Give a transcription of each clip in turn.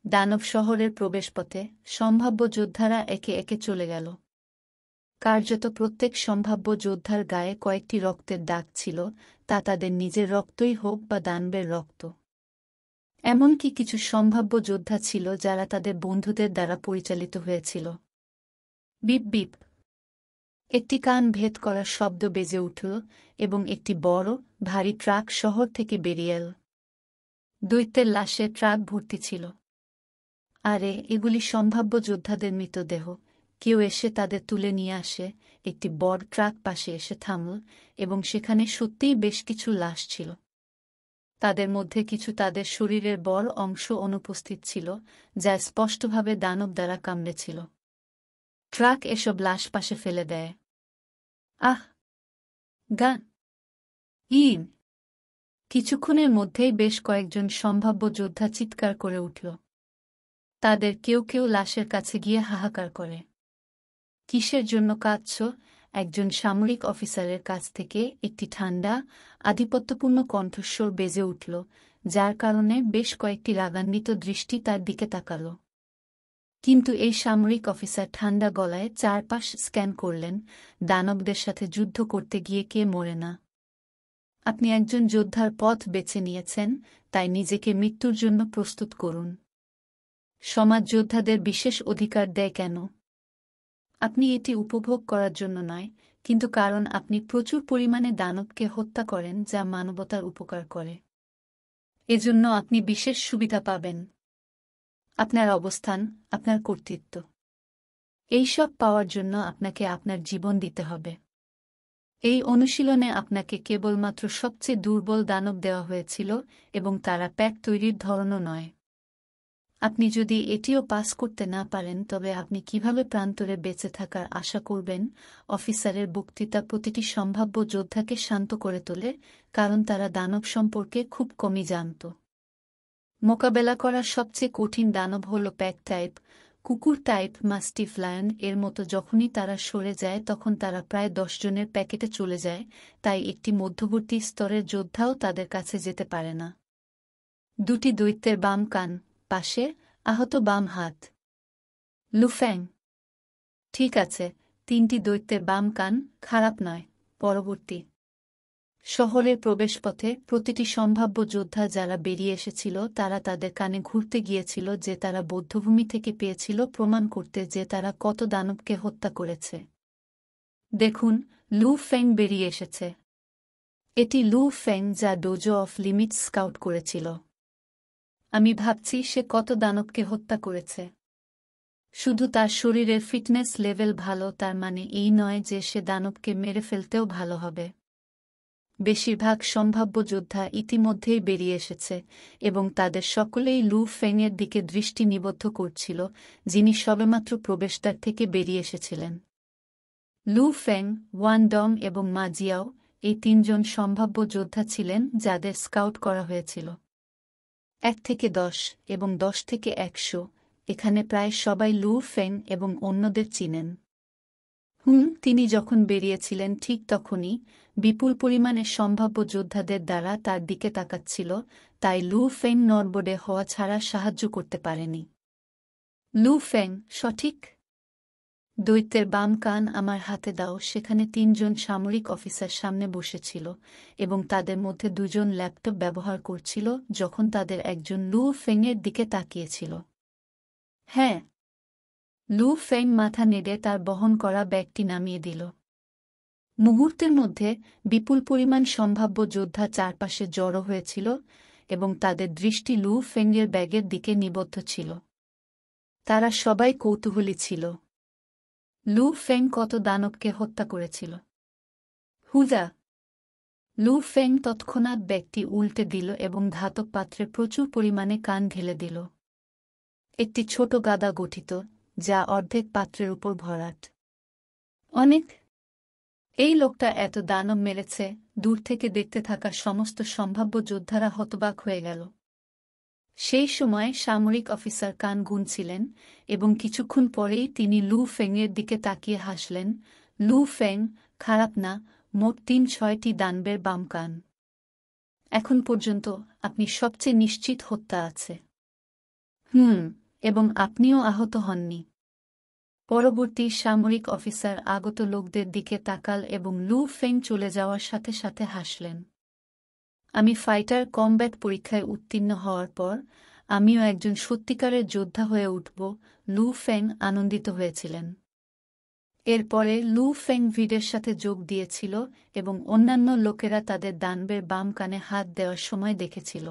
দানব শহরের প্রবেশপথে সম্ভাব্য যোদ্ধারা একে একে চলে গেল। কার্যত প্রত্যেক সম্ভাব্য যোদ্ধার গায়ে কয়েকটি রক্তের দাগ ছিল, তা তাদের নিজের রক্তই হোক বা দানবের রক্ত। এমনকি কিছু সম্ভাব্য যোদ্ধা ছিল যারা তাদের বন্ধুদের দ্বারা পরিচালিত হয়েছিল। বিপ বিপ একটি কান ভেদ করার শব্দ বেজে উঠল এবং একটি বড়, ভারী ট্রাক শহর থেকে বেরিয়ে এল। দৈত্যের লাশে ট্রাক ভর্তি ছিল। আরে, এগুলি সম্ভাব্য যোদ্ধাদের মৃতদেহ। কেউ এসে তাদের তুলে নিয়ে আসে। একটি বড় ট্রাক পাশে এসে থামল এবং সেখানে সত্যিই বেশ কিছু লাশ ছিল। তাদের মধ্যে কিছু তাদের শরীরের বড় অংশ অনুপস্থিত ছিল, যা স্পষ্টভাবে দানব দ্বারা কামড়েছিল। ট্রাক এসব লাশ পাশে ফেলে দেয়। আহ! গান! ইন! কিছুক্ষণের মধ্যেই বেশ কয়েকজন সম্ভাব্য যোদ্ধা চিৎকার করে উঠল। তাদের কেউ কেউ লাশের কাছে গিয়ে হাহাকার করে। কিসের জন্য কাঁদছ? একজন সামরিক অফিসারের কাছ থেকে একটি ঠান্ডা, আধিপত্যপূর্ণ কণ্ঠস্বর বেজে উঠল, যার কারণে বেশ কয়েকটি রাগান্বিত দৃষ্টি তার দিকে তাকাল। কিন্তু এই সামরিক অফিসার ঠান্ডা গলায় চারপাশ স্ক্যান করলেন। দানবদের সাথে যুদ্ধ করতে গিয়ে কে মরে না? আপনি একজন যোদ্ধার পথ বেছে নিয়েছেন, তাই নিজেকে মৃত্যুর জন্য প্রস্তুত করুন। সমাজ যোদ্ধাদের বিশেষ অধিকার দেয় কেন? আপনি এটি উপভোগ করার জন্য নয়, কিন্তু কারণ আপনি প্রচুর পরিমাণে দানবকে হত্যা করেন যা মানবতার উপকার করে। এজন্য আপনি বিশেষ সুবিধা পাবেন। আপনার অবস্থান, আপনার কর্তৃত্ব। এইসব পাওয়ার জন্য আপনাকে আপনার জীবন দিতে হবে। এই অনুশীলনে আপনাকে কেবলমাত্র সবচেয়ে দুর্বল দানব দেওয়া হয়েছিল এবং তারা প্যাক তৈরির ধরনও নয়। আপনি যদি এটিও পাস করতে না পারেন তবে আপনি কিভাবে প্রান্তরে বেঁচে থাকার আশা করবেন? অফিসারের বক্তৃতা প্রতিটি সম্ভাব্য যোদ্ধাকে শান্ত করে তোলে, কারণ তারা দানব সম্পর্কে খুব কমই জানত। মোকাবেলা করার সবচেয়ে কঠিন দানব হল প্যাক টাইপ, কুকুর টাইপ, মাস্টিফ লায়ন এর মতো। যখনই তারা সরে যায় তখন তারা প্রায় 10 জনের প্যাকেটে চলে যায়, তাই একটি মধ্যবর্তী স্তরের যোদ্ধাও তাদের কাছে যেতে পারে না। দুটি দৈত্যের বাম কান পাশে, আহত বাম হাত। লুফ্যাং! ঠিক আছে, 3টি দৈত্যের বাম কান, খারাপ নয়। পরবর্তী শহরের প্রবেশপথে প্রতিটি সম্ভাব্য যোদ্ধা যারা বেরিয়ে এসেছিল তারা তাদের কানে ঘুরতে গিয়েছিল যে তারা বৌদ্ধভূমি থেকে পেয়েছিল প্রমাণ করতে যে তারা কত দানবকে হত্যা করেছে। দেখুন, লু ফেং বেরিয়ে এসেছে। এটি লু ফেং যা ডোজো অফ লিমিটস স্কাউট করেছিল। আমি ভাবছি সে কত দানবকে হত্যা করেছে। শুধু তার শরীরের ফিটনেস লেভেল ভালো তার মানে এই নয় যে সে দানবকে মেরে ফেলতেও ভালো হবে। বেশিরভাগ সম্ভাব্য যোদ্ধা ইতিমধ্যেই বেরিয়ে এসেছে এবং তাদের সকলেই লু ফেংয়ের দিকে দৃষ্টি নিবদ্ধ করছিল, যিনি সবেমাত্র প্রবেশদ্বার থেকে বেরিয়ে এসেছিলেন। লু ফেং, ওয়ান ডং এবং মা জিয়াও এই 3 জন সম্ভাব্য যোদ্ধা ছিলেন যাদের স্কাউট করা হয়েছিল। 1 থেকে 10 এবং 10 থেকে 100, এখানে প্রায় সবাই লু ফেং এবং অন্যদের চিনেন। তিনি যখন বেরিয়েছিলেন ঠিক তখনই বিপুল পরিমাণে সম্ভাব্য যোদ্ধাদের দ্বারা তার দিকে তাকাচ্ছিল, তাই লু ফেং নড়বড়ে হওয়া ছাড়া সাহায্য করতে পারেনি। লু ফেং, সঠিক? দৈত্যের বাম কান আমার হাতে দাও। সেখানে 3 জন সামরিক অফিসার সামনে বসেছিল এবং তাদের মধ্যে 2 জন ল্যাপটপ ব্যবহার করছিল যখন তাদের একজন লু ফেংয়ের দিকে তাকিয়েছিল। হ্যাঁ। লু ফেং মাথা নেড়ে তার বহন করা ব্যাগটি নামিয়ে দিল। মুহূর্তের মধ্যে বিপুল পরিমাণ সম্ভাব্য যোদ্ধা চারপাশে জড়ো হয়েছিল এবং তাদের দৃষ্টি লু ফেংয়ের ব্যাগের দিকে নিবদ্ধ ছিল। তারা সবাই কৌতূহলী ছিল। লু ফেং কত দানবকে হত্যা করেছিল? হুজা! লু ফেং তৎক্ষণাৎ ব্যাগটি উল্টে দিল এবং ধাতব পাত্রে প্রচুর পরিমাণে কান ঢেলে দিল। একটি ছোট গাদা গঠিত, যা অর্ধেক পাত্রের উপর ভরাট। অনেক! এই লোকটা এত দানব মেরেছে! দূর থেকে দেখতে থাকা সমস্ত সম্ভাব্য যোদ্ধারা হতবাক হয়ে গেল। সেই সময় সামরিক অফিসার কান গুনছিলেন এবং কিছুক্ষণ পরেই তিনি লু ফেংয়ের দিকে তাকিয়ে হাসলেন। লু ফেং, খারাপ না, মোট 3-6টি দানবের বাম কান। এখন পর্যন্ত আপনি সবচেয়ে নিশ্চিত হত্যা আছে। হুম, এবং আপনিও আহত হননি। পরবর্তী সামরিক অফিসার আগত লোকদের দিকে তাকাল এবং লু ফেং চলে যাওয়ার সাথে সাথে হাসলেন। আমি ফাইটার কমব্যাট পরীক্ষায় উত্তীর্ণ হওয়ার পর আমিও একজন সত্যিকারের যোদ্ধা হয়ে উঠব, লু ফেং আনন্দিত হয়েছিলেন। এরপরে লু ফেং ভিডের সাথে যোগ দিয়েছিল এবং অন্যান্য লোকেরা তাদের দানবের বাম কানে হাত দেওয়ার সময় দেখেছিল।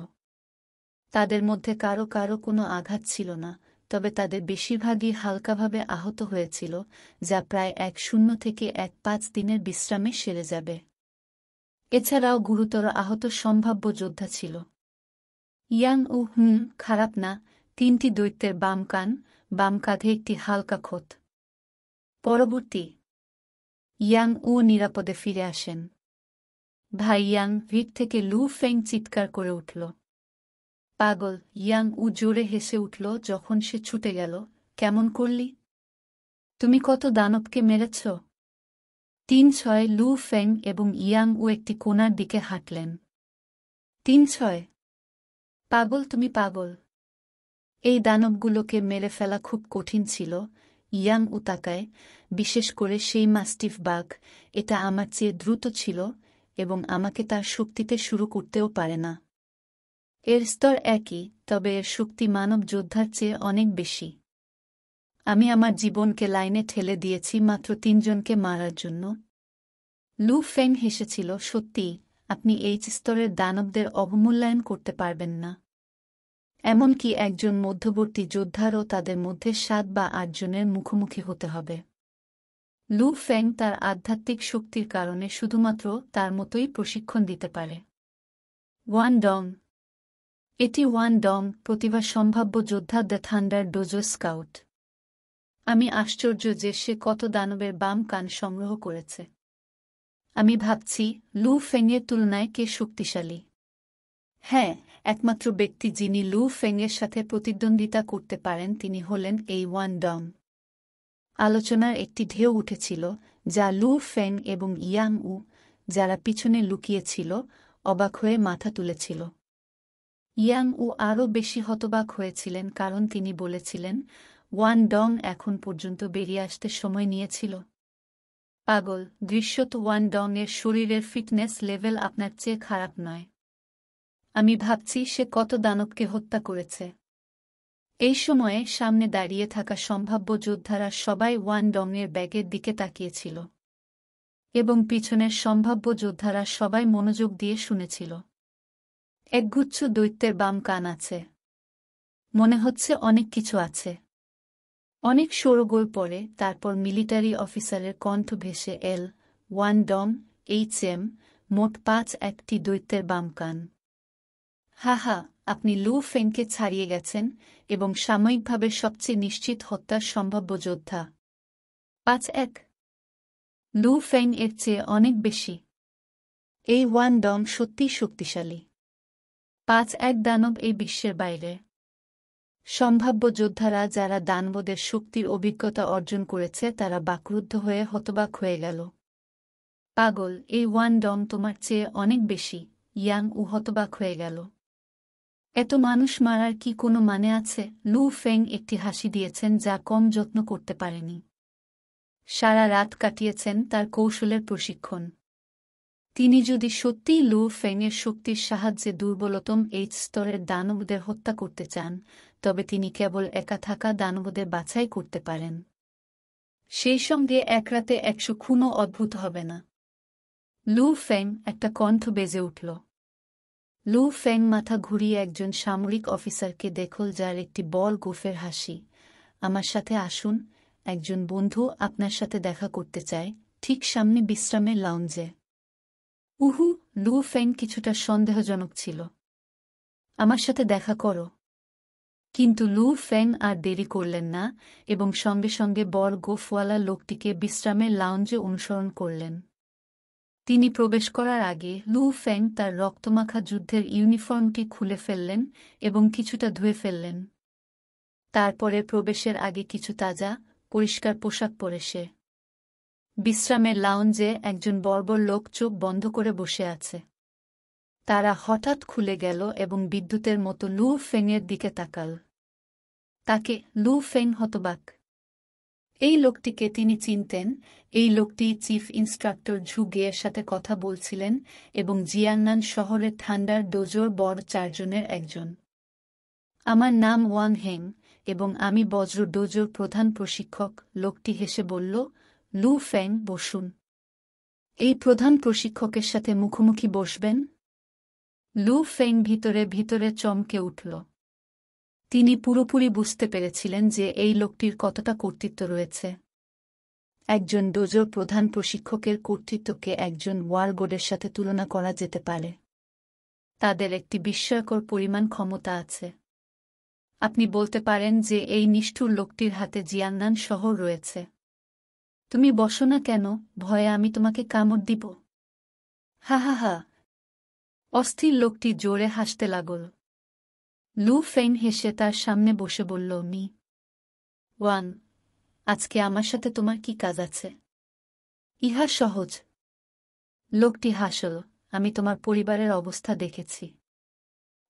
তাদের মধ্যে কারো কারো কোনো আঘাত ছিল না, তবে তাদের বেশিরভাগই হালকাভাবে আহত হয়েছিল, যা প্রায় ১-০ থেকে ১-৫ দিনের বিশ্রামে সেরে যাবে। এছাড়াও গুরুতর আহত সম্ভাব্য যোদ্ধা ছিল। ইয়াং উ খারাপ না, ৩টি দৈত্যের বাম কান, বাম কাঁধে একটি হালকা ক্ষত। পরবর্তী ইয়াং উ নিরাপদে ফিরে আসেন। ভাই ইয়াং, ভিড় থেকে লু ফেং চিৎকার করে উঠল। পাগল! ইয়াং উ জোরে হেসে উঠল যখন সে ছুটে গেল। কেমন করলি? তুমি কত দানবকে মেরেছ? ৩-৬ লু ফেং এবং ইয়াং উ একটি কোণার দিকে হাঁটলেন। ৩-৬? পাগল, তুমি পাগল। এই দানবগুলোকে মেরে ফেলা খুব কঠিন ছিল। ইয়াং উ তাকায়, বিশেষ করে সেই মাস্টিফ বাঘ। এটা আমার চেয়ে দ্রুত ছিল এবং আমাকে তার শক্তিতে শুরু করতেও পারে না। এর স্তর একই, তবে এর শক্তি মানব যোদ্ধার চেয়ে অনেক বেশি। আমি আমার জীবনকে লাইনে ঠেলে দিয়েছি মাত্র ৩ জনকে মারার জন্য। লু ফেং হেসেছিল। সত্যি, আপনি এই স্তরের দানবদের অবমূল্যায়ন করতে পারবেন না। এমনকি একজন মধ্যবর্তী যোদ্ধারও তাদের মধ্যে ৭ বা ৮ জনের মুখোমুখি হতে হবে। লু ফেং তার আধ্যাত্মিক শক্তির কারণে শুধুমাত্র তার মতোই প্রশিক্ষণ দিতে পারে। ওয়ান ডং। এটি ওয়ান ডং, প্রতিভা সম্ভাব্য যোদ্ধা দ্য থান্ডার ডোজো স্কাউট। আমি আশ্চর্য যে সে কত দানবের বাম কান সংগ্রহ করেছে। আমি ভাবছি, লু ফেংয়ের তুলনায় কে শক্তিশালী? হ্যাঁ, একমাত্র ব্যক্তি যিনি লু ফেংয়ের সাথে প্রতিদ্বন্দ্বিতা করতে পারেন তিনি হলেন এই ওয়ান ডং। আলোচনার একটি ঢেউ উঠেছিল, যা লু ফেং এবং ইয়াং উ, যারা পিছনে লুকিয়েছিল, অবাক হয়ে মাথা তুলেছিল। ইয়াং উ আরও বেশি হতবাক হয়েছিলেন কারণ তিনি বলেছিলেন, ওয়ান ডং এখন পর্যন্ত বেরিয়ে আসতে সময় নিয়েছিল। পাগল! দৃশ্যত ওয়ান ডং এর শরীরের ফিটনেস লেভেল আপনার চেয়ে খারাপ নয়। আমি ভাবছি সে কত দানবকে হত্যা করেছে। এই সময়ে সামনে দাঁড়িয়ে থাকা সম্ভাব্য যোদ্ধারা সবাই ওয়ান ডংয়ের ব্যাগের দিকে তাকিয়েছিল। এবং পিছনের সম্ভাব্য যোদ্ধারা সবাই মনোযোগ দিয়ে শুনেছিল। একগুচ্ছ দৈত্যের বাম কান আছে। মনে হচ্ছে অনেক কিছু আছে। অনেক শোরগোল পরে তারপর মিলিটারি অফিসারের কণ্ঠ ভেসে এল, ওয়ান ডং, এইচএম, মোট ৫-১টি দৈত্যের বাম কান। হা হা, আপনি লু ফেংকে ছাড়িয়ে গেছেন এবং সাময়িকভাবে সবচেয়ে নিশ্চিত হত্যার সম্ভাব্য যোদ্ধা। ৫-১? লু ফেং এর চেয়ে অনেক বেশি। এই ওয়ান ডং সত্যিই শক্তিশালী। ৫-১ দানব এই বিশ্বের বাইরে। সম্ভাব্য যোদ্ধারা যারা দানবদের শক্তির অভিজ্ঞতা অর্জন করেছে তারা বাকরুদ্ধ হয়ে হতবাক হয়ে গেল। পাগল, এই ওয়ান ডং তোমার চেয়ে অনেক বেশি। ইয়াং উ হতবাক হয়ে গেল। এত মানুষ মারার কি কোনো মানে আছে? লু ফেং একটি হাসি দিয়েছেন যা কম যত্ন করতে পারেনি। সারা রাত কাটিয়েছেন তার কৌশলের প্রশিক্ষণ। তিনি যদি সত্যিই লু ফেংয়ের শক্তির সাহায্যে দুর্বলতম এইচ স্তরের দানবদের হত্যা করতে চান, তবে তিনি কেবল একা থাকা দানবদের বাছাই করতে পারেন। সেই সঙ্গে এক রাতে ১০০ খুনও অদ্ভুত হবে না। লু ফেং, একটা কণ্ঠ বেজে উঠল। লু ফেং মাথা ঘুরিয়ে একজন সামরিক অফিসারকে দেখল যার একটি বল গোফের হাসি। আমার সাথে আসুন, একজন বন্ধু আপনার সাথে দেখা করতে চায়, ঠিক সামনে বিশ্রামের লাউঞ্জে। উহু, লু ফেং কিছুটা সন্দেহজনক ছিল। আমার সাথে দেখা করো। কিন্তু লু ফেং আর দেরি করলেন না এবং সঙ্গে সঙ্গে বল গোফওয়ালা লোকটিকে বিশ্রামের লাউঞ্জে অনুসরণ করলেন। তিনি প্রবেশ করার আগে লু ফেং তার রক্তমাখা যুদ্ধের ইউনিফর্মটি খুলে ফেললেন এবং কিছুটা ধুয়ে ফেললেন। তারপরে প্রবেশের আগে কিছু তাজা, পরিষ্কার পোশাক পরে সে বিশ্রামের লাউঞ্জে একজন বর্বর লোক চোখ বন্ধ করে বসে আছে। তারা হঠাৎ খুলে গেল এবং বিদ্যুতের মতো লু ফেংয়ের দিকে তাকাল। তাকে লু ফেং হতবাক। এই লোকটিকে তিনি চিনতেন। এই লোকটি চিফ ইন্সট্রাক্টর ঝু গেয়ের সাথে কথা বলছিলেন এবং জিয়াংনান শহরের থান্ডার ডোজোর বড় চারজনের একজন। আমার নাম ওয়াং হেং এবং আমি বজ্র ডোজোর প্রধান প্রশিক্ষক। লোকটি হেসে বলল, লু ফেং, বসুন। এই প্রধান প্রশিক্ষকের সাথে মুখোমুখি বসবেন? লু ফেং ভিতরে ভিতরে চমকে উঠল। তিনি পুরোপুরি বুঝতে পেরেছিলেন যে এই লোকটির কতটা কর্তৃত্ব রয়েছে। একজন ডোজোর প্রধান প্রশিক্ষকের কর্তৃত্বকে একজন ওয়ারবোর্ডের সাথে তুলনা করা যেতে পারে। তাদের একটি বিস্ময়কর পরিমাণ ক্ষমতা আছে। আপনি বলতে পারেন যে এই নিষ্ঠুর লোকটির হাতে জিয়াংনান শহর রয়েছে। তুমি বসো না কেন? ভয়ে আমি তোমাকে কামড় দিব। হা হা হা। অস্থির লোকটি জোরে হাসতে লাগল। লু ফেং হেসে তার সামনে বসে বলল, মি ওয়ান, আজকে আমার সাথে তোমার কি কাজ আছে? ইহা সহজ। লোকটি হাসল, আমি তোমার পরিবারের অবস্থা দেখেছি।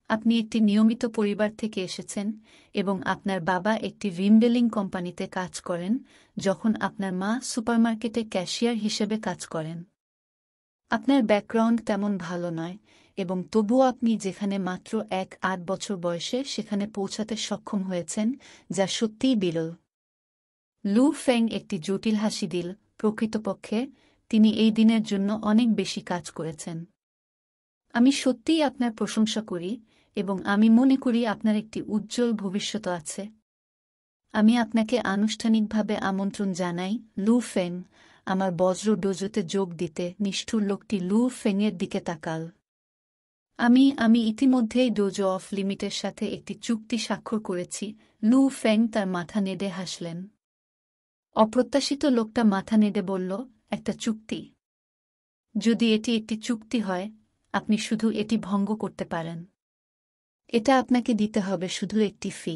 আপনি একটি নিয়মিত পরিবার থেকে এসেছেন এবং আপনার বাবা একটি রিমডেলিং কোম্পানিতে কাজ করেন, যখন আপনার মা সুপারমার্কেটে ক্যাশিয়ার হিসেবে কাজ করেন। আপনার ব্যাকগ্রাউন্ড তেমন ভালো নয় এবং তবুও আপনি যেখানে মাত্র 8 বছর বয়সে সেখানে পৌঁছাতে সক্ষম হয়েছেন, যা সত্যিই বিরল। লু ফেং একটি জটিল হাসি দিল। প্রকৃতপক্ষে তিনি এই দিনের জন্য অনেক বেশি কাজ করেছেন। আমি সত্যিই আপনার প্রশংসা করি এবং আমি মনে করি আপনার একটি উজ্জ্বল ভবিষ্যৎ আছে। আমি আপনাকে আনুষ্ঠানিকভাবে আমন্ত্রণ জানাই, লু ফেং, আমার বজ্র ডোজোতে যোগ দিতে। নিষ্ঠুর লোকটি লু ফেংয়ের দিকে তাকাল। আমি ইতিমধ্যেই ডোজো অফ লিমিটের সাথে একটি চুক্তি স্বাক্ষর করেছি। লু ফেং তার মাথা নেড়ে হাসলেন। অপ্রত্যাশিত লোকটা মাথা নেড়ে বলল, একটা চুক্তি? যদি এটি একটি চুক্তি হয়, আপনি শুধু এটি ভঙ্গ করতে পারেন। এটা আপনাকে দিতে হবে শুধু একটি ফি।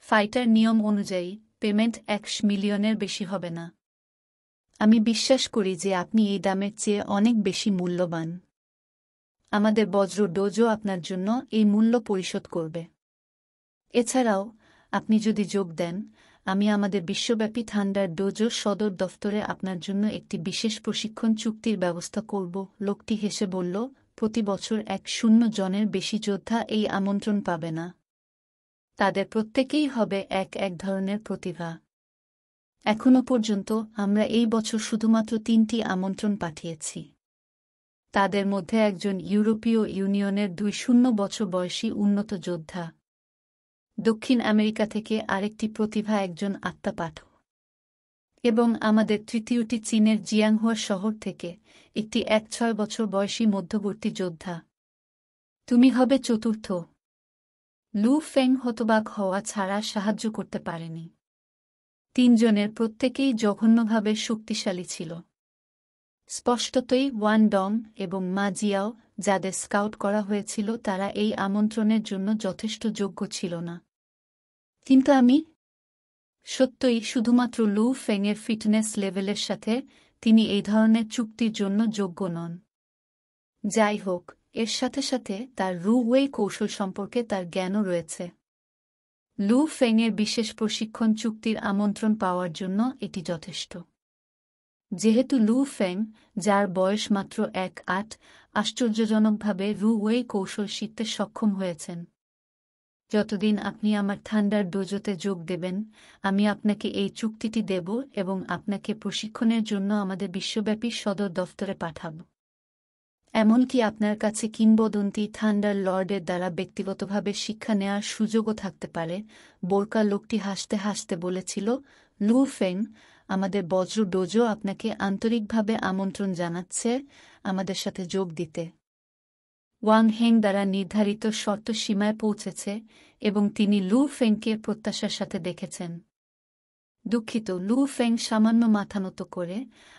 ফাইটার নিয়ম অনুযায়ী পেমেন্ট 1 মিলিয়নের বেশি হবে না। আমি বিশ্বাস করি যে আপনি এই দামের চেয়ে অনেক বেশি মূল্যবান। আমাদের বজ্র ডোজো আপনার জন্য এই মূল্য পরিশোধ করবে। এছাড়াও, আপনি যদি যোগ দেন, আমি আমাদের বিশ্বব্যাপী থান্ডার ডোজো সদর দফতরে আপনার জন্য একটি বিশেষ প্রশিক্ষণ চুক্তির ব্যবস্থা করব। লোকটি হেসে বলল, প্রতি বছর 100 জনের বেশি যোদ্ধা এই আমন্ত্রণ পাবে না। তাদের প্রত্যেকেই হবে এক ধরনের প্রতিভা। এখনো পর্যন্ত আমরা এই বছর শুধুমাত্র 3টি আমন্ত্রণ পাঠিয়েছি। তাদের মধ্যে একজন ইউরোপীয় ইউনিয়নের 20 বছর বয়সী উন্নত যোদ্ধা। দক্ষিণ আমেরিকা থেকে আরেকটি প্রতিভা, একজন আত্মাপাঠক। এবং আমাদের তৃতীয়টি চীনের জিয়াংহুয়া শহর থেকে একটি 6 বছর বয়সী মধ্যবর্তী যোদ্ধা। তুমি হবে চতুর্থ। লু ফেং হতবাক হওয়া ছাড়া সাহায্য করতে পারেনি। 3 জনের প্রত্যেকেই জঘন্যভাবে শক্তিশালী ছিল। স্পষ্টতই ওয়ান ডং এবং মা জিয়াও, যাদের স্কাউট করা হয়েছিল, তারা এই আমন্ত্রণের জন্য যথেষ্ট যোগ্য ছিল না। কিন্তু আমি সত্যই শুধুমাত্র লু ফেংয়ের ফিটনেস লেভেলের সাথে তিনি এই ধরনের চুক্তির জন্য যোগ্য নন। যাই হোক, এর সাথে সাথে তার রু ওয়ে কৌশল সম্পর্কে তার জ্ঞানও রয়েছে। লু ফেংয়ের বিশেষ প্রশিক্ষণ চুক্তির আমন্ত্রণ পাওয়ার জন্য এটি যথেষ্ট। যেহেতু লু ফেং, যার বয়স মাত্র 8, আশ্চর্যজনকভাবে রু ওয়ে কৌশল শিখতে সক্ষম হয়েছেন। যতদিন আপনি আমার থান্ডার ডোজোতে যোগ দেবেন, আমি আপনাকে এই চুক্তিটি দেব এবং আপনাকে প্রশিক্ষণের জন্য আমাদের বিশ্বব্যাপী সদর দফতরে পাঠাব। এমনকি আপনার কাছে কিংবদন্তি থান্ডার লর্ডের দ্বারা ব্যক্তিগতভাবে শিক্ষা নেওয়ার সুযোগও থাকতে পারে। বোরকা লোকটি হাসতে হাসতে বলেছিল, লু ফেং, আমাদের বজ্র ডোজো আপনাকে আন্তরিকভাবে আমন্ত্রণ জানাচ্ছে আমাদের সাথে যোগ দিতে। ওয়াং হেং দ্বারা নির্ধারিত শর্ত সীমায় পৌঁছেছে এবং তিনি লু ফেংকে প্রত্যাশার সাথে দেখেছেন। দুঃখিত, লু ফেং সামান্য মাথা নত করে,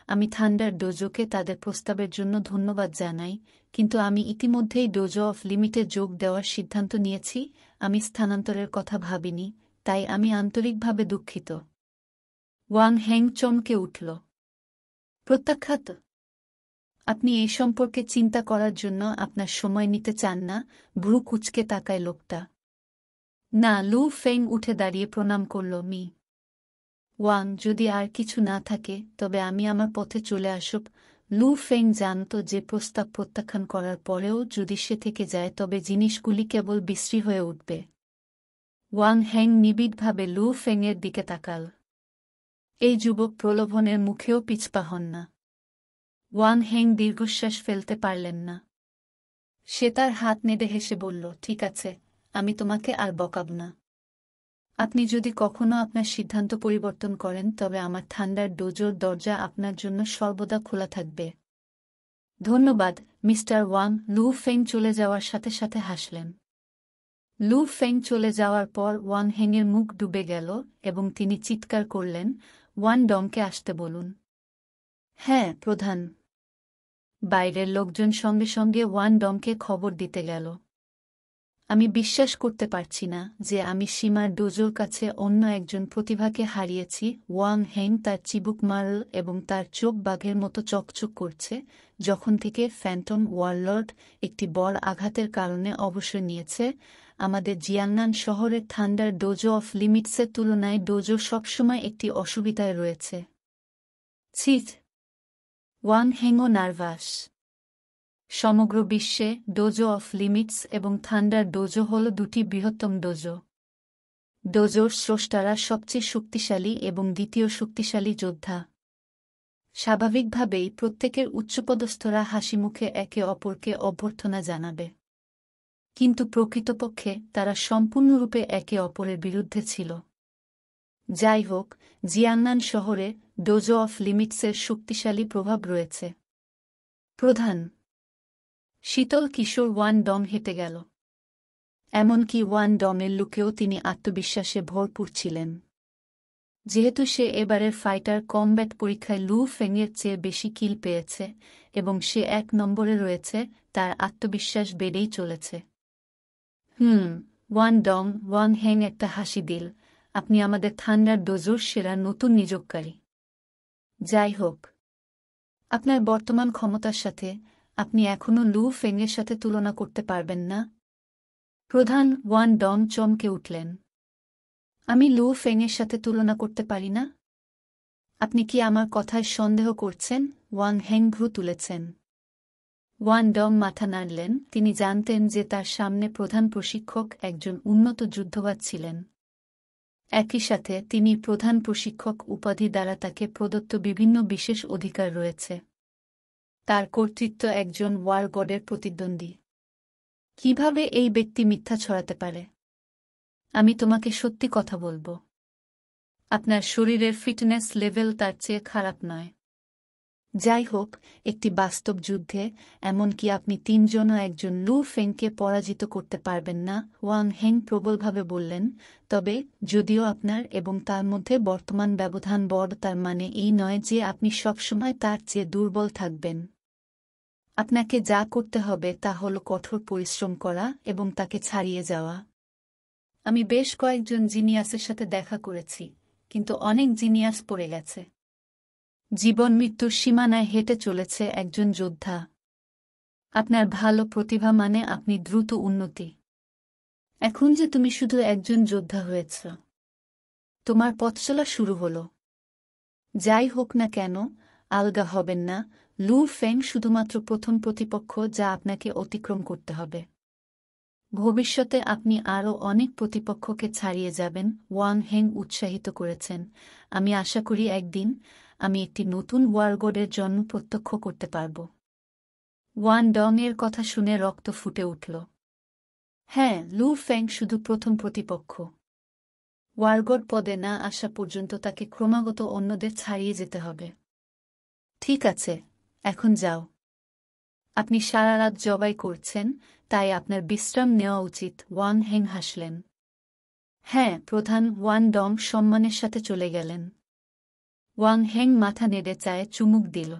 আমি থান্ডার ডোজোকে তাদের প্রস্তাবের জন্য ধন্যবাদ জানাই, কিন্তু আমি ইতিমধ্যেই ডোজো অফ লিমিটে যোগ দেওয়ার সিদ্ধান্ত নিয়েছি। আমি স্থানান্তরের কথা ভাবিনি, তাই আমি আন্তরিকভাবে দুঃখিত। ওয়াং হেং চমকে উঠল। প্রত্যাখ্যাত? আপনি এই সম্পর্কে চিন্তা করার জন্য আপনার সময় নিতে চান না? ভ্রু কুঁচকে তাকায় লোকটা। না, লু ফেং উঠে দাঁড়িয়ে প্রণাম করল। মি ওয়াং, যদি আর কিছু না থাকে তবে আমি আমার পথে চলে আসব। লু ফেং জানত যে প্রস্তাব প্রত্যাখ্যান করার পরেও যদি সে থেকে যায় তবে জিনিসগুলি কেবল বিশ্রী হয়ে উঠবে। ওয়াং হেং নিবিড়ভাবে লু ফেংয়ের দিকে তাকাল। এই যুবক প্রলোভনের মুখেও পিছপা হন না। ওয়াং হেং দীর্ঘশ্বাস ফেলতে পারলেন না। সে তার হাত নেড়ে হেসে বলল, ঠিক আছে, আমি তোমাকে আর বকাব না। আপনি যদি কখনো আপনার সিদ্ধান্ত পরিবর্তন করেন তবে আমার ঠান্ডার ডোজোর দরজা আপনার জন্য সর্বদা খোলা থাকবে। ধন্যবাদ, মিস্টার ওয়াং। লু ফেং চলে যাওয়ার সাথে সাথে হাসলেন। লু ফেং চলে যাওয়ার পর ওয়াং হেংয়ের মুখ ডুবে গেল এবং তিনি চিৎকার করলেন, ওয়ান ডংকে আসতে বলুন। হ্যাঁ, প্রধান। বাইরের লোকজন সঙ্গে সঙ্গে ওয়ান ডংকে খবর দিতে গেল। আমি বিশ্বাস করতে পারছি না যে আমি সীমার ডোজোর কাছে অন্য একজন প্রতিভাকে হারিয়েছি। ওয়াং হেং তার চিবুক মারল এবং তার চোখ বাঘের মতো চকচক করছে। যখন থেকে ফ্যান্টম ওয়ারলর্ড একটি বড় আঘাতের কারণে অবসর নিয়েছে, আমাদের জিয়াংনান শহরের থান্ডার ডোজো অফ লিমিটসের তুলনায় ডোজো সবসময় একটি অসুবিধায় রয়েছে। ছিট! ওয়াং হেংও নার্ভাস। সমগ্র বিশ্বে ডোজো অফ লিমিটস এবং থান্ডার ডোজো হল দুটি বৃহত্তম ডোজো। ডোজোর স্রষ্টারা সবচেয়ে শক্তিশালী এবং দ্বিতীয় শক্তিশালী যোদ্ধা। স্বাভাবিকভাবেই প্রত্যেকের উচ্চপদস্থরা হাসিমুখে একে অপরকে অভ্যর্থনা জানাবে, কিন্তু প্রকৃতপক্ষে তারা সম্পূর্ণরূপে একে অপরের বিরুদ্ধে ছিল। যাই হোক, জিয়াংনান শহরে ডোজো অফ লিমিটসের শক্তিশালী প্রভাব রয়েছে। প্রধান! শীতল কিশোর ওয়ান ডং হেঁটে গেল। এমনকি ওয়ান ডংয়ের লুকেও তিনি আত্মবিশ্বাসে ভরপুর ছিলেন। যেহেতু সে এবারের ফাইটার কমব্যাট পরীক্ষায় লু ফেংয়ের চেয়ে বেশি কিল পেয়েছে এবং সে 1 নম্বরে রয়েছে, তার আত্মবিশ্বাস বেড়েই চলেছে। ওয়ান ডং। ওয়াং হেং একটা হাসি দিল। আপনি আমাদের থান্ডার ডোজোর সেরা নতুন নিযোগকারী। যাই হোক, আপনার বর্তমান ক্ষমতার সাথে আপনি এখনও লু ফেংয়ের সাথে তুলনা করতে পারবেন না। প্রধান! ওয়ান ডং চমকে উঠলেন। আমি লু ফেংয়ের সাথে তুলনা করতে পারি না? আপনি কি আমার কথায় সন্দেহ করছেন? ওয়াং হেং ভ্রু তুলেছেন। ওয়ান ডং মাথা নাড়লেন। তিনি জানতেন যে তার সামনে প্রধান প্রশিক্ষক একজন উন্নত যুদ্ধবাজ ছিলেন। একই সাথে তিনি প্রধান প্রশিক্ষক উপাধি দ্বারা তাকে প্রদত্ত বিভিন্ন বিশেষ অধিকার রয়েছে। তার কর্তৃত্ব একজন ওয়ার গডের প্রতিদ্বন্দ্বী। কিভাবে এই ব্যক্তি মিথ্যা ছড়াতে পারে? আমি তোমাকে সত্যি কথা বলবো, আপনার শরীরের ফিটনেস লেভেল তার চেয়ে খারাপ নয়। যাই হোক, একটি বাস্তব যুদ্ধে এমনকি আপনি 3 জনও একজন লু ফেংকে পরাজিত করতে পারবেন না। ওয়াং হেং প্রবলভাবে বললেন, তবে যদিও আপনার এবং তার মধ্যে বর্তমান ব্যবধান বড়, তার মানে এই নয় যে আপনি সবসময় তার চেয়ে দুর্বল থাকবেন। আপনাকে যা করতে হবে তা হল কঠোর পরিশ্রম করা এবং তাকে ছাড়িয়ে যাওয়া। আমি বেশ কয়েকজন জিনিয়াসের সাথে দেখা করেছি, কিন্তু অনেক জিনিয়াস পড়ে গেছে। জীবন মৃত্যুর সীমানায় হেঁটে চলেছে একজন যোদ্ধা। আপনার ভালো প্রতিভা মানে আপনি দ্রুত উন্নতি। এখন যে তুমি শুধু একজন যোদ্ধা হয়েছ, তোমার পথচলা শুরু হল। যাই হোক না কেন, আলগা হবেন না। লু ফেং শুধুমাত্র প্রথম প্রতিপক্ষ যা আপনাকে অতিক্রম করতে হবে। ভবিষ্যতে আপনি আরও অনেক প্রতিপক্ষকে ছাড়িয়ে যাবেন। ওয়াং হেং উৎসাহিত করেছেন। আমি আশা করি একদিন আমি একটি নতুন ওয়ারগডের জন্ম প্রত্যক্ষ করতে পারব। ওয়ান ডং এর কথা শুনে রক্ত ফুটে উঠল। হ্যাঁ, লু ফেং শুধু প্রথম প্রতিপক্ষ। ওয়ারগড পদে না আসা পর্যন্ত তাকে ক্রমাগত অন্যদের ছাড়িয়ে যেতে হবে। ঠিক আছে, এখন যাও। আপনি সারা রাত জবাই করছেন, তাই আপনার বিশ্রাম নেওয়া উচিত। ওয়াং হেং হাসলেন। হ্যাঁ, প্রধান। ওয়ান ডং সম্মানের সাথে চলে গেলেন। ওয়াং হেং মাথা নেড়ে চায়ে চুমুক দিল।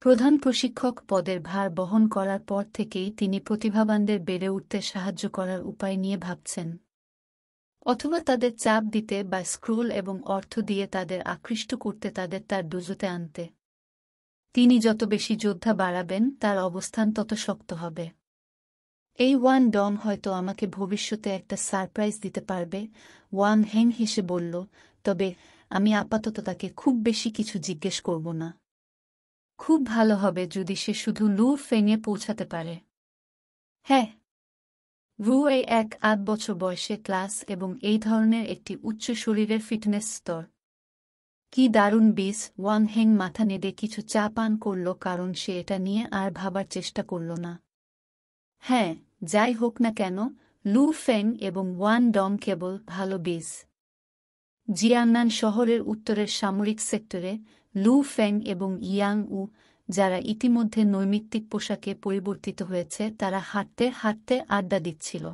প্রধান প্রশিক্ষক পদের ভার বহন করার পর থেকেই তিনি প্রতিভাবানদের বেড়ে উঠতে সাহায্য করার উপায় নিয়ে ভাবছেন, অথবা তাদের চাপ দিতে বা স্ক্রোল এবং অর্থ দিয়ে তাদের আকৃষ্ট করতে, তাদের তার ডোজোতে আনতে। তিনি যত বেশি যোদ্ধা বাড়াবেন তার অবস্থান তত শক্ত হবে। এই ওয়ান ডং হয়তো আমাকে ভবিষ্যতে একটা সারপ্রাইজ দিতে পারবে, ওয়াং হেং হেসে বলল, তবে আমি আপাতত তাকে খুব বেশি কিছু জিজ্ঞেস করব না। খুব ভালো হবে যদি সে শুধু লু ফেংয়ে পৌঁছাতে পারে। হ্যাঁ। রু এই 8 বছর বয়সে ক্লাস এবং এই ধরনের একটি উচ্চ শরীরের ফিটনেস স্তর। কি দারুণ বিষ! ওয়াং হেং মাথা নেড়ে কিছু চা পান করল কারণ সে এটা নিয়ে আর ভাবার চেষ্টা করল না। হ্যাঁ, যাই হোক না কেন, লু ফেং এবং ওয়ান ডং কেবল ভালো বিষ। জিয়াংনান শহরের উত্তরের সামরিক সেক্টরে লু ফেং এবং ইয়াং উ, যারা ইতিমধ্যে নৈমিত্তিক পোশাকে পরিবর্তিত হয়েছে, তারা হাঁটতে হাঁটতে আড্ডা দিচ্ছিল।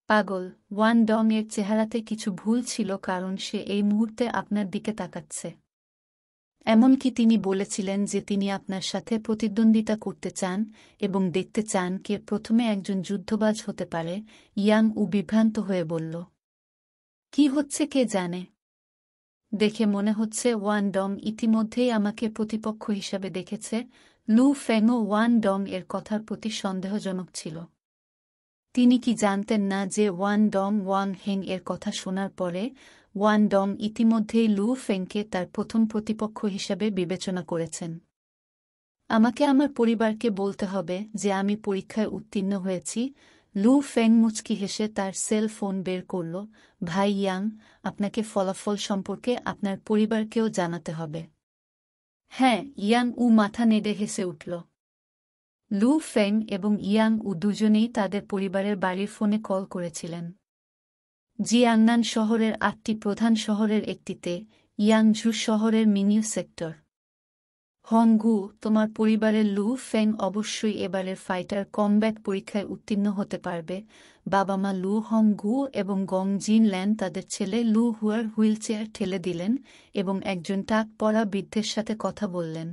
পাগল, ওয়ান ডং এর চেহারাতে কিছু ভুল ছিল কারণ সে এই মুহূর্তে আপনার দিকে তাকাচ্ছে। এমনকি তিনি বলেছিলেন যে তিনি আপনার সাথে প্রতিদ্বন্দ্বিতা করতে চান এবং দেখতে চান কে প্রথমে একজন যুদ্ধবাজ হতে পারে। ইয়াং উ বিভ্রান্ত হয়ে বলল, কি হচ্ছে কে জানে? দেখে মনে হচ্ছে ওয়ান ডং ইতিমধ্যেই আমাকে প্রতিপক্ষ হিসাবে দেখেছে। লু ফেংও ওয়ান ডং এর কথার প্রতি সন্দেহজনক ছিল। তিনি কি জানতেন না যে ওয়ান ডং ওয়াং হেং এর কথা শোনার পরে ওয়ান ডং ইতিমধ্যেই লু ফেংকে তার প্রথম প্রতিপক্ষ হিসাবে বিবেচনা করেছেন? আমাকে আমার পরিবারকে বলতে হবে যে আমি পরীক্ষায় উত্তীর্ণ হয়েছি। লু ফেং মুচকি হেসে তার সেল ফোন বের করল। ভাই ইয়াং, আপনাকে ফলাফল সম্পর্কে আপনার পরিবারকেও জানাতে হবে। হ্যাঁ, ইয়াং উ মাথা নেড়ে হেসে উঠল। লু ফেং এবং ইয়াং উ দুজনেই তাদের পরিবারের বাড়ির ফোনে কল করেছিলেন। জিয়াংনান শহরের 8টি প্রধান শহরের একটিতে, ইয়াংঝু শহরের মিনিউ সেক্টর। হংগু, তোমার পরিবারের লু ফেং অবশ্যই এবারের ফাইটার কমব্যাট পরীক্ষায় উত্তীর্ণ হতে পারবে। বাবা মা লু হংগু এবং গং জিন ল্যান তাদের ছেলে লু হুয়ার হুইলচেয়ার ঠেলে দিলেন এবং একজন টাক পরা বৃদ্ধের সাথে কথা বললেন।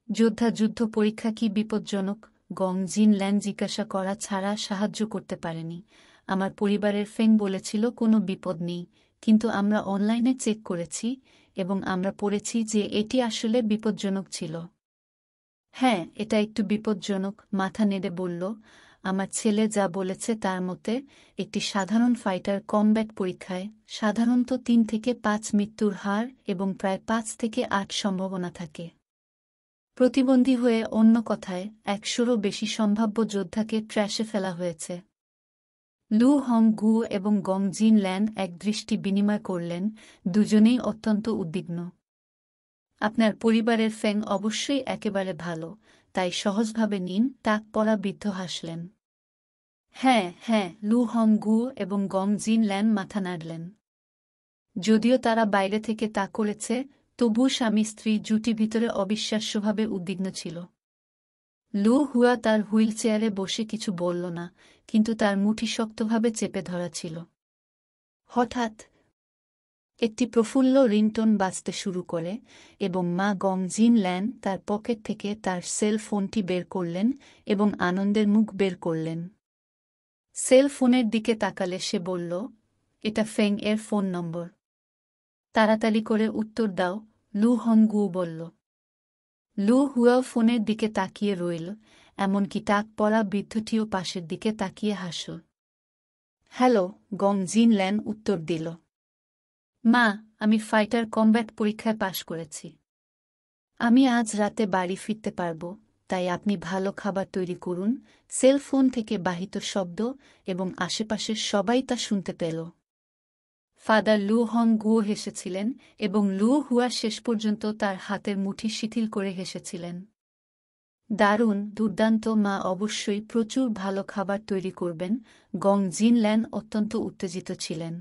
যোদ্ধা, যুদ্ধ পরীক্ষা কি বিপজ্জনক? গং জিন ল্যান জিজ্ঞাসা করা ছাড়া সাহায্য করতে পারেনি। আমার পরিবারের ফেং বলেছিল কোনো বিপদ নেই, কিন্তু আমরা অনলাইনে চেক করেছি এবং আমরা পড়েছি যে এটি আসলে বিপজ্জনক ছিল। হ্যাঁ, এটা একটু বিপজ্জনক, মাথা নেড়ে বলল। আমার ছেলে যা বলেছে তার মতে একটি সাধারণ ফাইটার কমব্যাট পরীক্ষায় সাধারণত 3 থেকে 5 মৃত্যুর হার এবং প্রায় 5 থেকে 8 সম্ভাবনা থাকে। প্রতিবন্ধী হয়ে, অন্য কথায় 100রও বেশি সম্ভাব্য যোদ্ধাকে ট্র্যাশে ফেলা হয়েছে। লু হংগু এবং গং জিন ল্যান এক দৃষ্টি বিনিময় করলেন, দুজনেই অত্যন্ত উদ্বিগ্ন। আপনার পরিবারের ফেং অবশ্যই একেবারে ভালো, তাই সহজভাবে নিন, টাক পরা বৃদ্ধ হাসলেন। হ্যাঁ হ্যাঁ, লু হংগু এবং গং জিন ল্যান মাথা নাড়লেন। যদিও তারা বাইরে থেকে তা করেছে, তবু স্বামী স্ত্রী জুটি ভিতরে অবিশ্বাস্যভাবে উদ্বিগ্ন ছিল। লু হুয়া তার হুইলচেয়ারে বসে কিছু বলল না, কিন্তু তার মুঠি শক্তভাবে চেপে ধরা ছিল। হঠাৎ একটি প্রফুল্ল রিংটোন বাজতে শুরু করে এবং মা গং জিন ল্যান তার পকেট থেকে তার সেল ফোনটি বের করলেন এবং আনন্দের মুখ বের করলেন। সেল ফোনের দিকে তাকালে সে বলল, এটা ফেং এর ফোন নম্বর। তাড়াতাড়ি করে উত্তর দাও, লু হংগু বলল। লু হুয়াও ফোনের দিকে তাকিয়ে রইল, এমনকি টাক পরা বৃদ্ধটিও পাশের দিকে তাকিয়ে হাসল। হ্যালো, গং জিন ল্যান উত্তর দিল। মা, আমি ফাইটার কমব্যাট পরীক্ষায় পাশ করেছি। আমি আজ রাতে বাড়ি ফিরতে পারব, তাই আপনি ভালো খাবার তৈরি করুন। সেল ফোন থেকে বাহিত শব্দ এবং আশেপাশের সবাই তা শুনতে পেল। ফাদার লু হংগু হেসেছিলেন এবং লু হুয়া শেষ পর্যন্ত তার হাতের মুঠি শিথিল করে হেসেছিলেন। দারুণ, দুর্দান্ত, মা অবশ্যই প্রচুর ভালো খাবার তৈরি করবেন। গং জিন ল্যান অত্যন্ত উত্তেজিত ছিলেন।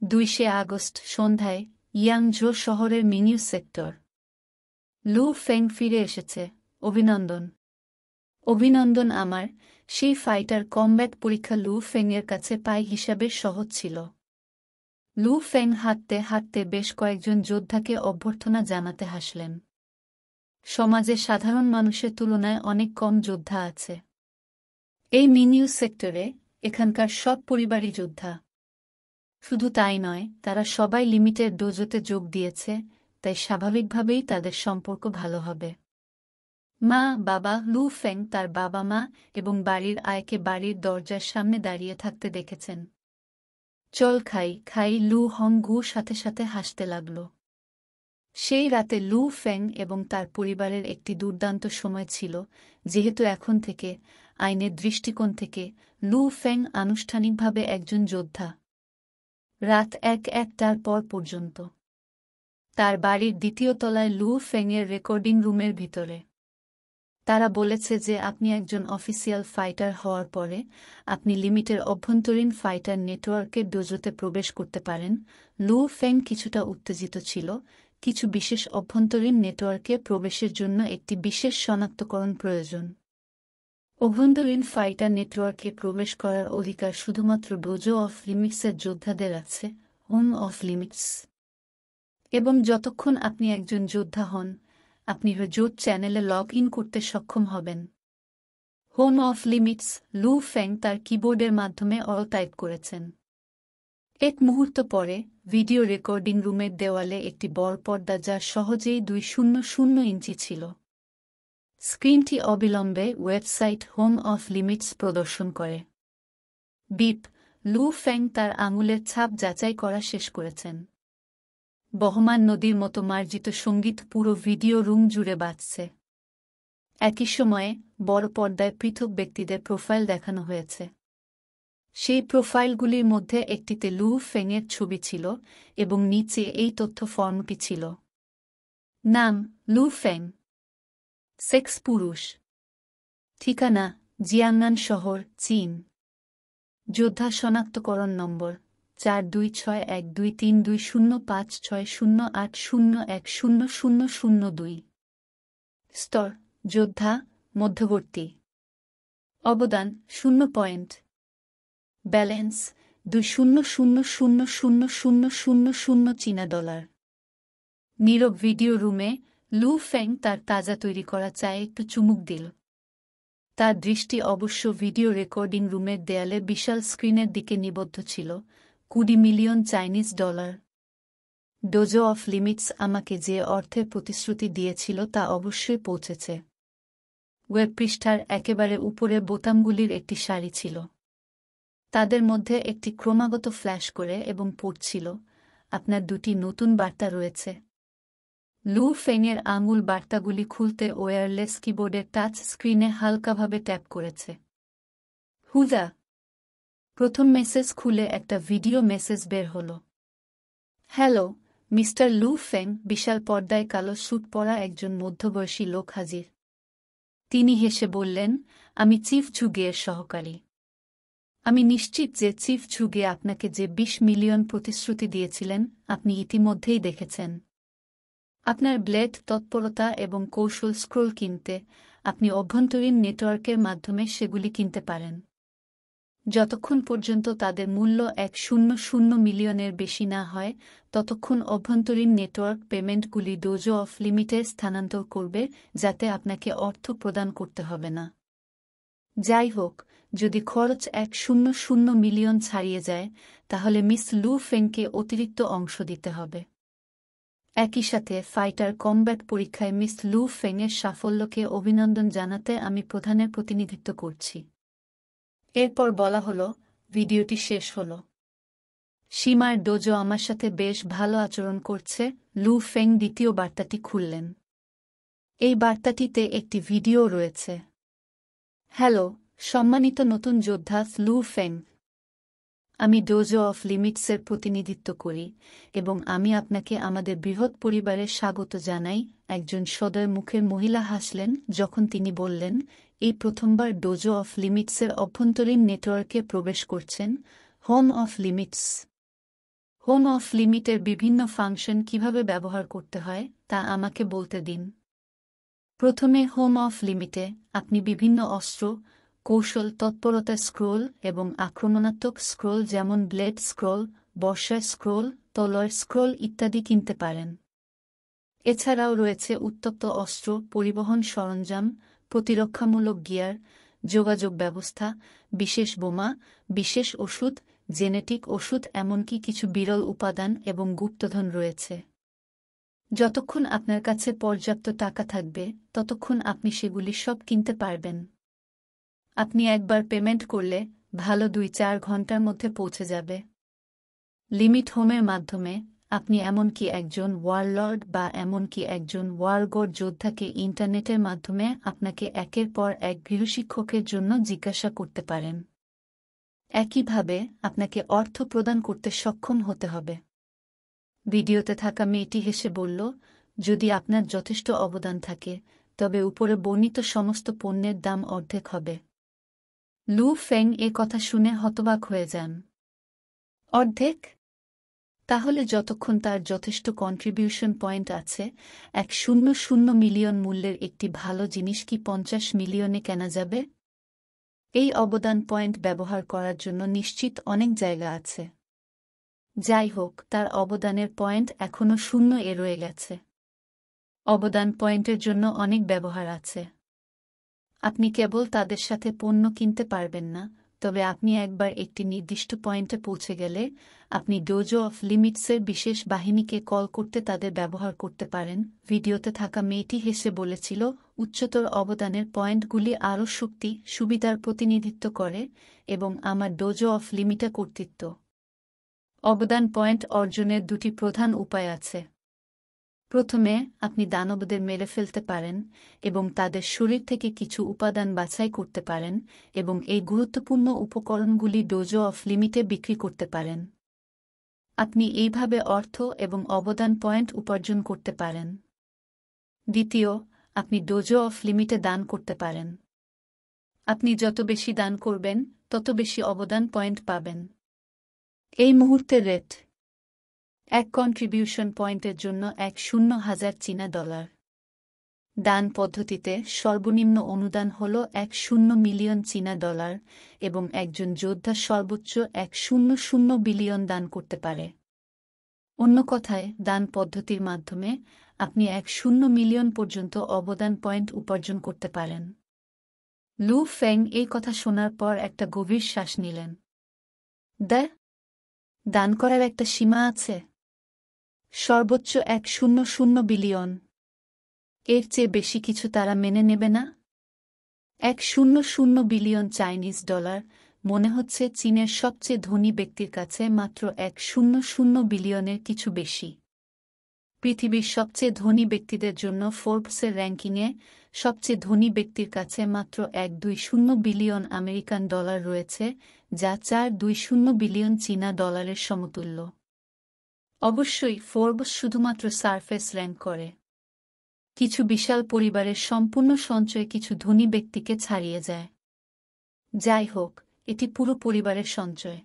2 আগস্ট সন্ধ্যায়, ইয়াংঝো শহরের মিনিউ সেক্টর। লু ফেং ফিরে এসেছে। অভিনন্দন। অভিনন্দন আমার। সেই ফাইটার কমব্যাট পরীক্ষা লু ফেংয়ের কাছে পাই হিসাবে সহজ ছিল। লু ফেং হাঁটতে হাঁটতে বেশ কয়েকজন যোদ্ধাকে অভ্যর্থনা জানাতে হাসলেন। সমাজে সাধারণ মানুষের তুলনায় অনেক কম যোদ্ধা আছে এই মিনিউ সেক্টরে। এখানকার সব পরিবারই যোদ্ধা। শুধু তাই নয়, তারা সবাই লিমিটেড ডোজোতে যোগ দিয়েছে, তাই স্বাভাবিকভাবেই তাদের সম্পর্ক ভালো হবে। মা, বাবা, লু ফেং তার বাবা-মা এবং বাড়ির আয়কে বাড়ির দরজার সামনে দাঁড়িয়ে থাকতে দেখেছেন। চল খাই, খাই, লু হং-গু সাথে সাথে হাসতে লাগল। সেই রাতে লু ফেং এবং তার পরিবারের একটি দুর্দান্ত সময় ছিল, যেহেতু এখন থেকে, আইনের দৃষ্টিকোণ থেকে, লু ফেং আনুষ্ঠানিকভাবে একজন যোদ্ধা। রাত ১টার পর পর্যন্ত তার বাড়ির দ্বিতীয় তলায় লু ফেংয়ের রেকর্ডিং রুমের ভিতরে। তারা বলেছে যে আপনি একজন অফিসিয়াল ফাইটার হওয়ার পরে আপনি লিমিটের অভ্যন্তরীণ ফাইটার নেটওয়ার্কের ডোজোতে প্রবেশ করতে পারেন। লু ফেং কিছুটা উত্তেজিত ছিল। কিছু বিশেষ অভ্যন্তরীণ নেটওয়ার্কে প্রবেশের জন্য একটি বিশেষ শনাক্তকরণ প্রয়োজন। অভ্যন্তরীণ ফাইটার নেটওয়ার্কে প্রবেশ করার অধিকার শুধুমাত্র ডোজো অফ লিমিটসের যোদ্ধাদের আছে, হোম অফ লিমিটস। এবং যতক্ষণ আপনি একজন যোদ্ধা হন, আপনি জোট চ্যানেলে লগ ইন করতে সক্ষম হবেন। হোম অফ লিমিটস, লু ফেং তার কিবোর্ডের মাধ্যমে টাইপ করেছেন। এক মুহূর্ত পরে, ভিডিও রেকর্ডিং রুমের দেওয়ালে একটি বড় পর্দা যা সহজেই 200 ইঞ্চি ছিল। স্ক্রিনটি অবিলম্বে ওয়েবসাইট হোম অফ লিমিটস প্রদর্শন করে। বিপ, লু ফেং তার আঙুলের ছাপ যাচাই করা শেষ করেছেন। বহমান নদীর মতো মার্জিত সঙ্গীত পুরো ভিডিও রুম জুড়ে বাজছে। একই সময়ে বড় পর্দায় পৃথক ব্যক্তিদের প্রোফাইল দেখানো হয়েছে। সেই প্রোফাইলগুলির মধ্যে একটিতে লু ফেংয়ের ছবি ছিল এবং নিচে এই তথ্য ফর্মটি ছিল। নাম, লু ফেং। সেক্স, পুরুষ। ঠিকানা, জিয়াংনান শহর, চীন। যোদ্ধা শনাক্তকরণ নম্বর 426120560801001002। স্তর, যোদ্ধা, মধ্যবর্তী। অবদান, 0 পয়েন্ট। ব্যালেন্স, 200,000,000 চীনা ডলার। নীরব ভিডিও রুমে, লু ফেং তার তাজা তৈরি করা চায়ে একটু চুমুক দিল। তার দৃষ্টি অবশ্য ভিডিও রেকর্ডিং রুমের দেয়ালে বিশাল স্ক্রিনের দিকে নিবদ্ধ ছিল। 20 million Chinese dollar. Dojo of limits আমাকে যে অর্থের প্রতিশ্রুতি দিয়েছিল তা অবশ্যই পৌঁছেছে। ওয়েব পৃষ্ঠার একেবারে উপরে বোতামগুলির একটি সারি ছিল। তাদের মধ্যে একটি ক্রমাগত ফ্ল্যাশ করে এবং পড়ছিল, আপনার 2টি নতুন বার্তা রয়েছে। লু ফেংয়ের আঙুল বার্তাগুলি খুলতে ওয়্যারলেস কিবোর্ডের টাচ স্ক্রিনে হালকাভাবে ট্যাপ করেছে। হুদা। প্রথম মেসেজ খুলে একটা ভিডিও মেসেজ বের হল। Hello, mister Lu Feng. বিশাল পর্দায় কালো স্যুট পরা একজন মধ্যবয়সী লোক হাজির। তিনি হেসে বললেন, আমি চিফ ঝুগের সহকারী। আমি নিশ্চিত যে চিফ ঝুগে আপনাকে যে 20 মিলিয়ন প্রতিশ্রুতি দিয়েছিলেন আপনি ইতিমধ্যেই দেখেছেন। আপনার ব্লেড, তৎপরতা এবং কৌশল স্ক্রোল কিনতে আপনি অভ্যন্তরীণ নেটওয়ার্কের মাধ্যমে সেগুলি কিনতে পারেন। যতক্ষণ পর্যন্ত তাদের মূল্য 100 মিলিয়নের বেশি না হয় ততক্ষণ অভ্যন্তরীণ নেটওয়ার্ক পেমেন্টগুলি ডোজো অফ লিমিটে স্থানান্তর করবে, যাতে আপনাকে অর্থ প্রদান করতে হবে না। যাই হোক, যদি খরচ 100 মিলিয়ন ছাড়িয়ে যায় তাহলে মিস লু ফেংকে অতিরিক্ত অংশ দিতে হবে। একই সাথে ফাইটার কমব্যাট পরীক্ষায় মিস লু ফেংয়ের সাফল্যকে অভিনন্দন জানাতে আমি প্রধানের প্রতিনিধিত্ব করছি। এরপর বলা হলো, ভিডিওটি শেষ হল। সীমার ডোজো আমার সাথে বেশ ভালো আচরণ করছে। লু ফেং দ্বিতীয় বার্তাটি খুললেন। এই বার্তাটিতে একটি ভিডিও রয়েছে। হ্যালো, সম্মানিত নতুন যোদ্ধা লু ফেং। আমি ডোজো অফ লিমিটসের প্রতিনিধিত্ব করি এবং আমি আপনাকে আমাদের বৃহৎ পরিবারে স্বাগত জানাই। একজন সদয় মুখের মহিলা হাসলেন যখন তিনি বললেন, এই প্রথমবার ডোজো অফ লিমিটসের অভ্যন্তরীণ নেটওয়ার্কে প্রবেশ করছেন। Home of limits. Home of লিমিটের বিভিন্ন ফাংশন কিভাবে ব্যবহার করতে হয় তা আমাকে বলতে দিন। প্রথমে হোম অফ লিমিটে আপনি বিভিন্ন অস্ত্র, কৌশল, তৎপরতা স্ক্রোল এবং আক্রমণাত্মক স্ক্রোল যেমন ব্লেড স্ক্রোল, বর্ষা স্ক্রোল, তলোয়ার স্ক্রোল ইত্যাদি কিনতে পারেন। এছাড়াও রয়েছে উত্তপ্ত অস্ত্র, পরিবহন সরঞ্জাম, প্রতিরক্ষামূলক গিয়ার, যোগাযোগ ব্যবস্থা, বিশেষ বোমা, বিশেষ ওষুধ, জেনেটিক ওষুধ, এমনকি কিছু বিরল উপাদান এবং গুপ্তধন রয়েছে। যতক্ষণ আপনার কাছে পর্যাপ্ত টাকা থাকবে ততক্ষণ আপনি সেগুলি সব কিনতে পারবেন। আপনি একবার পেমেন্ট করলে ভালো ২-৪ ঘন্টার মধ্যে পৌঁছে যাবে। লিমিট হোমের মাধ্যমে আপনি এমনকি একজন ওয়ারলর্ড বা এমনকি একজন ওয়ারগড যোদ্ধাকে ইন্টারনেটের মাধ্যমে আপনাকে একের পর এক গৃহশিক্ষকের জন্য জিজ্ঞাসা করতে পারেন। একইভাবে আপনাকে অর্থ প্রদান করতে সক্ষম হতে হবে। ভিডিওতে থাকা মেয়েটি হেসে বলল, যদি আপনার যথেষ্ট অবদান থাকে তবে উপরে বর্ণিত সমস্ত পণ্যের দাম অর্ধেক হবে। লু ফেং এ কথা শুনে হতবাক হয়ে যান। অর্ধেক? তাহলে যতক্ষণ তার যথেষ্ট কন্ট্রিবিউশন পয়েন্ট আছে ১০০ মিলিয়ন মূল্যের একটি ভালো জিনিস কি ৫০ মিলিয়নে কেনা যাবে? এই অবদান পয়েন্ট ব্যবহার করার জন্য নিশ্চিত অনেক জায়গা আছে। যাই হোক, তার অবদানের পয়েন্ট এখনও ০ রয়ে গেছে। অবদান পয়েন্টের জন্য অনেক ব্যবহার আছে। আপনি কেবল তাদের সাথে পণ্য কিনতে পারবেন না, তবে আপনি একবার একটি নির্দিষ্ট পয়েন্টে পৌঁছে গেলে আপনি ডোজো অফ লিমিটসের বিশেষ বাহিনীকে কল করতে তাদের ব্যবহার করতে পারেন। ভিডিওতে থাকা মেয়েটি হেসে বলেছিল, উচ্চতর অবদানের পয়েন্টগুলি আরও শক্তি, সুবিধার প্রতিনিধিত্ব করে এবং আমার ডোজো অফ লিমিটে কর্তৃত্ব। অবদান পয়েন্ট অর্জনের দুটি প্রধান উপায় আছে। প্রথমে আপনি দানবদের মেরে ফেলতে পারেন এবং তাদের শরীর থেকে কিছু উপাদান বাছাই করতে পারেন এবং এই গুরুত্বপূর্ণ উপকরণগুলি ডোজো অফ লিমিটে বিক্রি করতে পারেন। আপনি এইভাবে অর্থ এবং অবদান পয়েন্ট উপার্জন করতে পারেন। দ্বিতীয়, আপনি ডোজো অফ লিমিটে দান করতে পারেন। আপনি যত বেশি দান করবেন তত বেশি অবদান পয়েন্ট পাবেন। এই মুহূর্তে রেট ১ কন্ট্রিবিউশন পয়েন্টের জন্য ১০০,০০০ চীনা ডলার। দান পদ্ধতিতে সর্বনিম্ন অনুদান হল ১০ মিলিয়ন চীনা ডলার এবং একজন যোদ্ধা সর্বোচ্চ ১০০ বিলিয়ন দান করতে পারে। অন্য কথায়, দান পদ্ধতির মাধ্যমে আপনি ১০ মিলিয়ন পর্যন্ত অবদান পয়েন্ট উপার্জন করতে পারেন। লু ফেং এই কথা শোনার পর একটা গভীর শ্বাস নিলেন। দান করার একটা সীমা আছে? সর্বোচ্চ ১০০ বিলিয়ন। এর চেয়ে বেশি কিছু তারা মেনে নেবে না। ১০০ বিলিয়ন চাইনিজ ডলার মনে হচ্ছে চীনের সবচেয়ে ধনী ব্যক্তির কাছে মাত্র ১০০ বিলিয়নের কিছু বেশি। পৃথিবীর সবচেয়ে ধনী ব্যক্তিদের জন্য ফোর্বসের র্যাঙ্কিংয়ে সবচেয়ে ধনী ব্যক্তির কাছে মাত্র ১২০ বিলিয়ন আমেরিকান ডলার রয়েছে, যা ৪২০ বিলিয়ন চীনা ডলারের সমতুল্য। অবশ্যই ফোর্বস শুধুমাত্র সারফেস র্যাঙ্ক করে। কিছু বিশাল পরিবারের সম্পূর্ণ সঞ্চয় কিছু ধনী ব্যক্তিকে ছাড়িয়ে যায়। যাই হোক, এটি পুরো পরিবারের সঞ্চয়।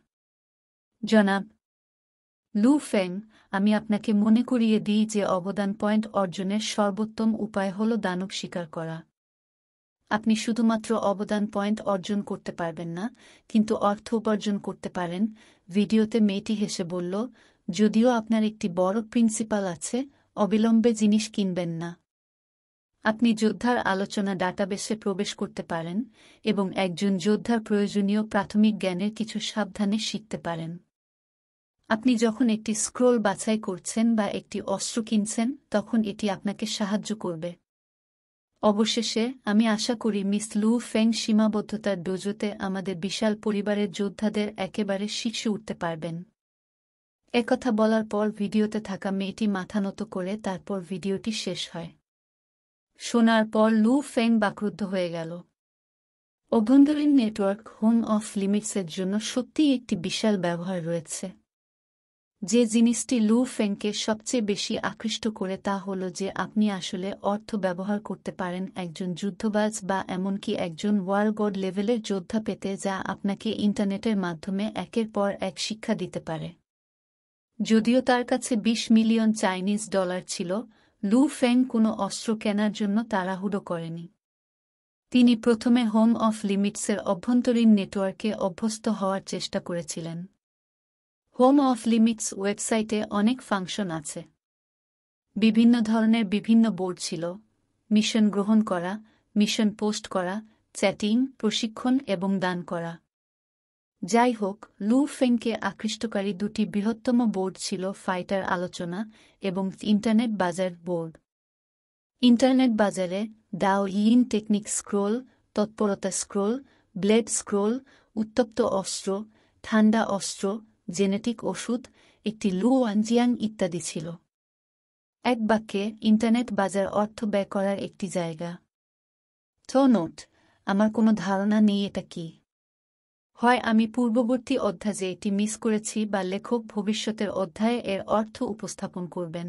জনাব লু ফেং, আমি আপনাকে মনে করিয়ে দিই যে অবদান পয়েন্ট অর্জনের সর্বোত্তম উপায় হল দানব স্বীকার করা। আপনি শুধুমাত্র অবদান পয়েন্ট অর্জন করতে পারবেন না, কিন্তু অর্থ উপার্জন করতে পারেন। ভিডিওতে মেয়েটি হেসে বলল, যদিও আপনার একটি বড় প্রিন্সিপাল আছে, অবিলম্বে জিনিস কিনবেন না। আপনি যোদ্ধার আলোচনা ডাটাবেসে প্রবেশ করতে পারেন এবং একজন যোদ্ধার প্রয়োজনীয় প্রাথমিক জ্ঞানের কিছু সাবধানে শিখতে পারেন। আপনি যখন একটি স্ক্রোল বাছাই করছেন বা একটি অস্ত্র কিনছেন, তখন এটি আপনাকে সাহায্য করবে। অবশেষে, আমি আশা করি মিস লু ফেং সীমাবদ্ধতার ডোজোতে আমাদের বিশাল পরিবারের যোদ্ধাদের একেবারে শীর্ষে উঠতে পারবেন। একথা বলার পর ভিডিওতে থাকা মেয়েটি মাথা নত করে তারপর ভিডিওটি শেষ হয়। শোনার পর লু ফেং বাকরুদ্ধ হয়ে গেল। অভ্যন্তরীণ নেটওয়ার্ক হোম অফ লিমিটসের জন্য সত্যিই একটি বিশাল ব্যবহার রয়েছে। যে জিনিসটি লু ফেংকে সবচেয়ে বেশি আকৃষ্ট করে তা হল যে আপনি আসলে অর্থ ব্যবহার করতে পারেন একজন যুদ্ধবাজ বা এমনকি একজন ওয়ারগড লেভেলের যোদ্ধা পেতে, যা আপনাকে ইন্টারনেটের মাধ্যমে একের পর এক শিক্ষা দিতে পারে। যদিও তার কাছে ২০ মিলিয়ন চাইনিজ ডলার ছিল, লু ফেং কোনো অস্ত্র কেনার জন্য তাড়াহুড়ো করেনি। তিনি প্রথমে হোম অফ লিমিটসের অভ্যন্তরীণ নেটওয়ার্কে অভ্যস্ত হওয়ার চেষ্টা করেছিলেন। হোম অফ লিমিটস ওয়েবসাইটে অনেক ফাংশন আছে। বিভিন্ন ধরনের বিভিন্ন বোর্ড ছিল, মিশন গ্রহণ করা, মিশন পোস্ট করা, চ্যাটিং, প্রশিক্ষণ এবং দান করা। যাই হোক, লু ফেংকে আকৃষ্টকারী দুটি বৃহত্তম বোর্ড ছিল ফাইটার আলোচনা এবং ইন্টারনেট বাজার বোর্ড। ইন্টারনেট বাজারে ডাও ইন টেকনিক স্ক্রোল, তৎপরতা স্ক্রোল, ব্লেড স্ক্রোল, উত্তপ্ত অস্ত্র, ঠান্ডা অস্ত্র, জেনেটিক ওষুধ, একটি লু ওয়ানজিয়াং ইত্যাদি ছিল। এক বাক্যে, ইন্টারনেট বাজার অর্থ ব্যয় করার একটি জায়গা। তো নোট, আমার কোনো ধারণা নেই এটা কি। হয় আমি পূর্ববর্তী অধ্যায়ে যে এটি মিস করেছি বা লেখক ভবিষ্যতের অধ্যায়ে এর অর্থ উপস্থাপন করবেন।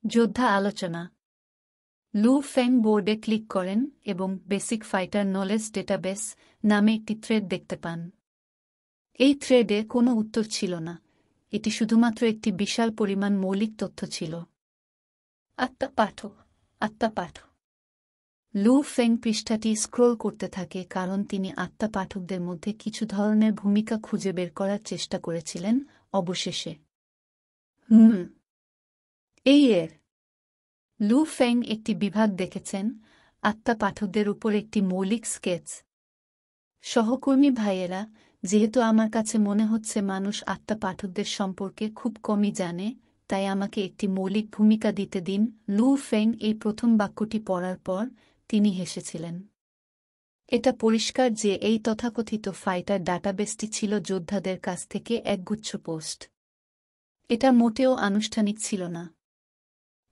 যোদ্ধা আলোচনা। লু ফেং বোর্ডে ক্লিক করেন এবং বেসিক ফাইটার নলেজ ডেটাবেস নামে একটি থ্রেড দেখতে পান। এই থ্রেডে কোনো উত্তর ছিল না, এটি শুধুমাত্র একটি বিশাল পরিমাণ মৌলিক তথ্য ছিল। আত্মা পাঠ। লু ফেং পৃষ্ঠাটি স্ক্রোল করতে থাকে কারণ তিনি আত্মা পাঠকদের মধ্যে কিছু ধরনের ভূমিকা খুঁজে বের করার চেষ্টা করেছিলেন। অবশেষে লু ফেং একটি বিভাগ দেখেছেন, আত্মা পাঠকদের উপর একটি মৌলিক স্কেচ। সহকর্মী ভাইয়েরা, যেহেতু আমার কাছে মনে হচ্ছে মানুষ আত্মা পাঠকদের সম্পর্কে খুব কমই জানে, তাই আমাকে একটি মৌলিক ভূমিকা দিতে দিন। লু ফেং এই প্রথম বাক্যটি পড়ার পর তিনি হেসেছিলেন। এটা পরিষ্কার যে এই তথাকথিত ফাইটার ডাটাবেসটি ছিল যোদ্ধাদের কাছ থেকে একগুচ্ছ পোস্ট। এটা মোটেও আনুষ্ঠানিক ছিল না।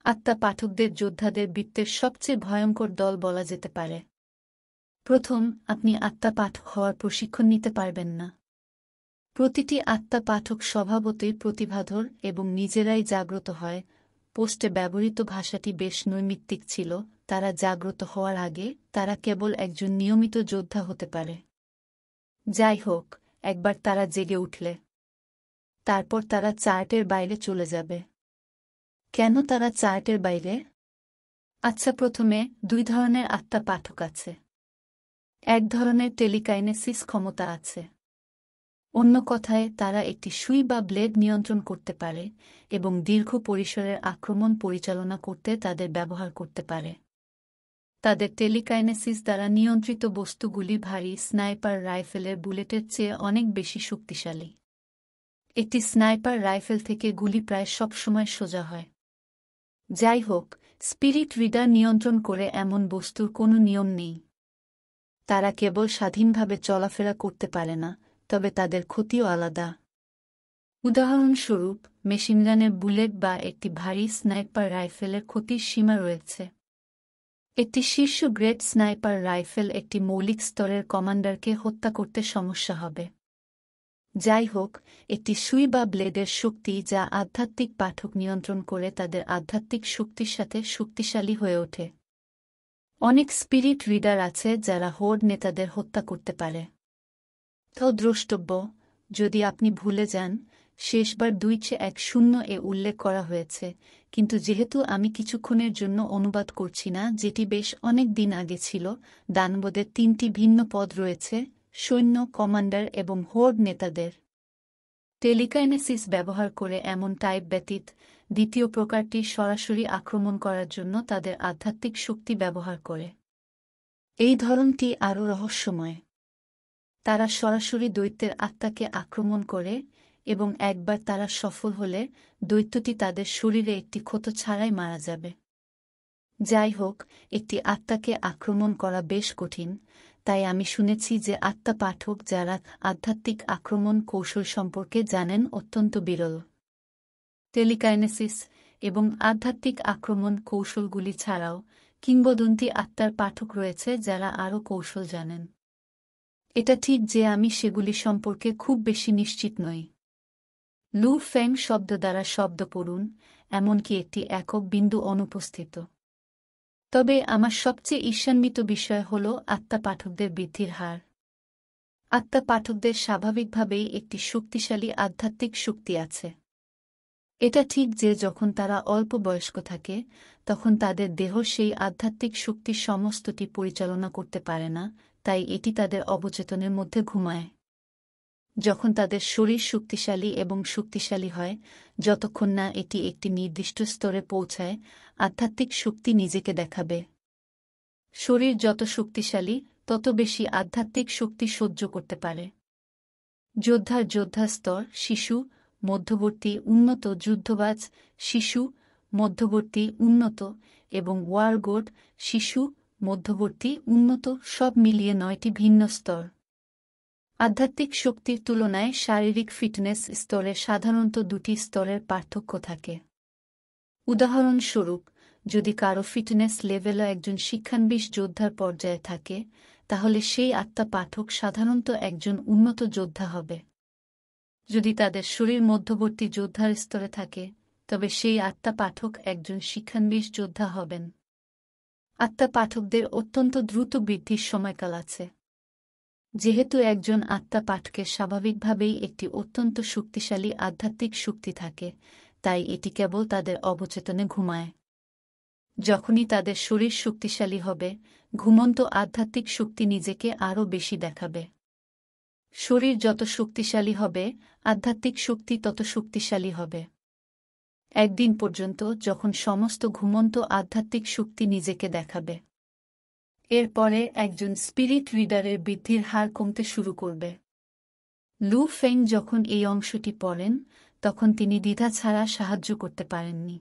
আত্মা পাঠকদের যোদ্ধাদের বৃত্তের সবচেয়ে ভয়ঙ্কর দল বলা যেতে পারে। প্রথম, আপনি আত্মা পাঠক হওয়ার প্রশিক্ষণ নিতে পারবেন না। প্রতিটি আত্মা পাঠক স্বভাবতই প্রতিভাধর এবং নিজেরাই জাগ্রত হয়। পোস্টে ব্যবহৃত ভাষাটি বেশ নৈমিত্তিক ছিল। তারা জাগ্রত হওয়ার আগে তারা কেবল একজন নিয়মিত যোদ্ধা হতে পারে। যাই হোক, একবার তারা জেগে উঠলে তারপর তারা চার্টের বাইরে চলে যাবে। কেন তারা চার্টের বাইরে? আচ্ছা, প্রথমে দুই ধরনের আত্মা পাঠক আছে। এক ধরনের টেলিকাইনেসিস ক্ষমতা আছে। অন্য কথায়, তারা একটি সুই বা ব্লেড নিয়ন্ত্রণ করতে পারে এবং দীর্ঘ পরিসরের আক্রমণ পরিচালনা করতে তাদের ব্যবহার করতে পারে। তাদের টেলিকাইনেসিস দ্বারা নিয়ন্ত্রিত বস্তুগুলি ভারী স্নাইপার রাইফেলের বুলেটের চেয়ে অনেক বেশি শক্তিশালী। একটি স্নাইপার রাইফেল থেকে গুলি প্রায় সবসময় সোজা হয়। যাই হোক, স্পিরিট রিডার নিয়ন্ত্রণ করে এমন বস্তুর কোনো নিয়ম নেই। তারা কেবল স্বাধীনভাবে চলাফেরা করতে পারে না, তবে তাদের ক্ষতিও আলাদা। উদাহরণস্বরূপ, মেশিনগানের বুলেট বা একটি ভারী স্নাইপার রাইফেলের ক্ষতির সীমা রয়েছে। একটি শীর্ষ গ্রেড স্নাইপার রাইফেল একটি মৌলিক স্তরের কমান্ডারকে হত্যা করতে সমস্যা হবে। যাই হোক, একটি সুই বা ব্লেডের শক্তি যা আধ্যাত্মিক পাঠক নিয়ন্ত্রণ করে তাদের আধ্যাত্মিক শক্তির সাথে শক্তিশালী হয়ে ওঠে। অনেক স্পিরিট রিডার আছে যারা হোর্ড নেতাদের হত্যা করতে পারে। তো দ্রষ্টব্য, যদি আপনি ভুলে যান, শেষবার 2-1-0 উল্লেখ করা হয়েছে, কিন্তু যেহেতু আমি কিছুক্ষণের জন্য অনুবাদ করছি না, যেটি বেশ অনেক দিন আগে ছিল, দানবদের 3টি ভিন্ন পদ রয়েছে: সৈন্য, কমান্ডার এবং হোর্ড নেতাদের। টেলিকাইনেসিস ব্যবহার করে এমন টাইপ ব্যতীত দ্বিতীয় প্রকারটি সরাসরি আক্রমণ করার জন্য তাদের আধ্যাত্মিক শক্তি ব্যবহার করে। এই ধরনটি আরও রহস্যময়। তারা সরাসরি দৈত্যের আত্মাকে আক্রমণ করে এবং একবার তারা সফল হলে দৈত্যটি তাদের শরীরে একটি ক্ষত ছাড়াই মারা যাবে। যাই হোক, একটি আত্মাকে আক্রমণ করা বেশ কঠিন, তাই আমি শুনেছি যে আত্মা পাঠক যারা আধ্যাত্মিক আক্রমণ কৌশল সম্পর্কে জানেন অত্যন্ত বিরল। টেলিকাইনেসিস এবং আধ্যাত্মিক আক্রমণ কৌশলগুলি ছাড়াও কিংবদন্তি আত্মার পাঠক রয়েছে যারা আরও কৌশল জানেন। এটা ঠিক যে আমি সেগুলি সম্পর্কে খুব বেশি নিশ্চিত নই। লু ফেং শব্দ দ্বারা শব্দ পড়ুন, এমনকি একটি একক বিন্দু অনুপস্থিত। তবে আমার সবচেয়ে ঈর্ষান্বিত বিষয় হল আত্মা পাঠকদের বৃদ্ধির হার। আত্মা পাঠকদের স্বাভাবিকভাবেই একটি শক্তিশালী আধ্যাত্মিক শক্তি আছে। এটা ঠিক যে যখন তারা অল্প বয়স্ক থাকে, তখন তাদের দেহ সেই আধ্যাত্মিক শক্তির সমস্তটি পরিচালনা করতে পারে না, তাই এটি তাদের অবচেতনের মধ্যে ঘুমায়। যখন তাদের শরীর শক্তিশালী এবং শক্তিশালী হয়, যতক্ষণ না এটি একটি নির্দিষ্ট স্তরে পৌঁছায়, আধ্যাত্মিক শক্তি নিজেকে দেখাবে। শরীর যত শক্তিশালী, তত বেশি আধ্যাত্মিক শক্তি সহ্য করতে পারে। যোদ্ধা স্তর শিশু, মধ্যবর্তী উন্নত, যুদ্ধবাজ শিশু, মধ্যবর্তী উন্নত এবং ওয়ারগোড শিশু, মধ্যবর্তী উন্নত, সব মিলিয়ে 9টি ভিন্ন স্তর। আধ্যাত্মিক শক্তির তুলনায় শারীরিক ফিটনেস স্তরে সাধারণত 2টি স্তরের পার্থক্য থাকে। উদাহরণস্বরূপ, যদি কারো ফিটনেস লেভেলও একজন শিক্ষানবিশ যোদ্ধার পর্যায়ে থাকে, তাহলে সেই আত্মা পাঠক সাধারণত একজন উন্নত যোদ্ধা হবে। যদি তাদের শরীর মধ্যবর্তী যোদ্ধার স্তরে থাকে, তবে সেই আত্মা পাঠক একজন শিক্ষানবিশ যোদ্ধা হবেন। আত্মা পাঠকদের অত্যন্ত দ্রুত বৃদ্ধির সময়কাল আছে। যেহেতু একজন আত্মা পাঠকের স্বাভাবিকভাবেই একটি অত্যন্ত শক্তিশালী আধ্যাত্মিক শক্তি থাকে, তাই এটি কেবল তাদের অবচেতনে ঘুমায়। যখনই তাদের শরীর শক্তিশালী হবে, ঘুমন্ত আধ্যাত্মিক শক্তি নিজেকে আরও বেশি দেখাবে। শরীর যত শক্তিশালী হবে, আধ্যাত্মিক শক্তি তত শক্তিশালী হবে। একদিন পর্যন্ত যখন সমস্ত ঘুমন্ত আধ্যাত্মিক শক্তি নিজেকে দেখাবে। এরপরে একজন স্পিরিট রিডারের বৃদ্ধির হার কমতে শুরু করবে। লু ফেং যখন এই অংশটি পড়েন, তখন তিনি দ্বিধা ছাড়া সাহায্য করতে পারেননি।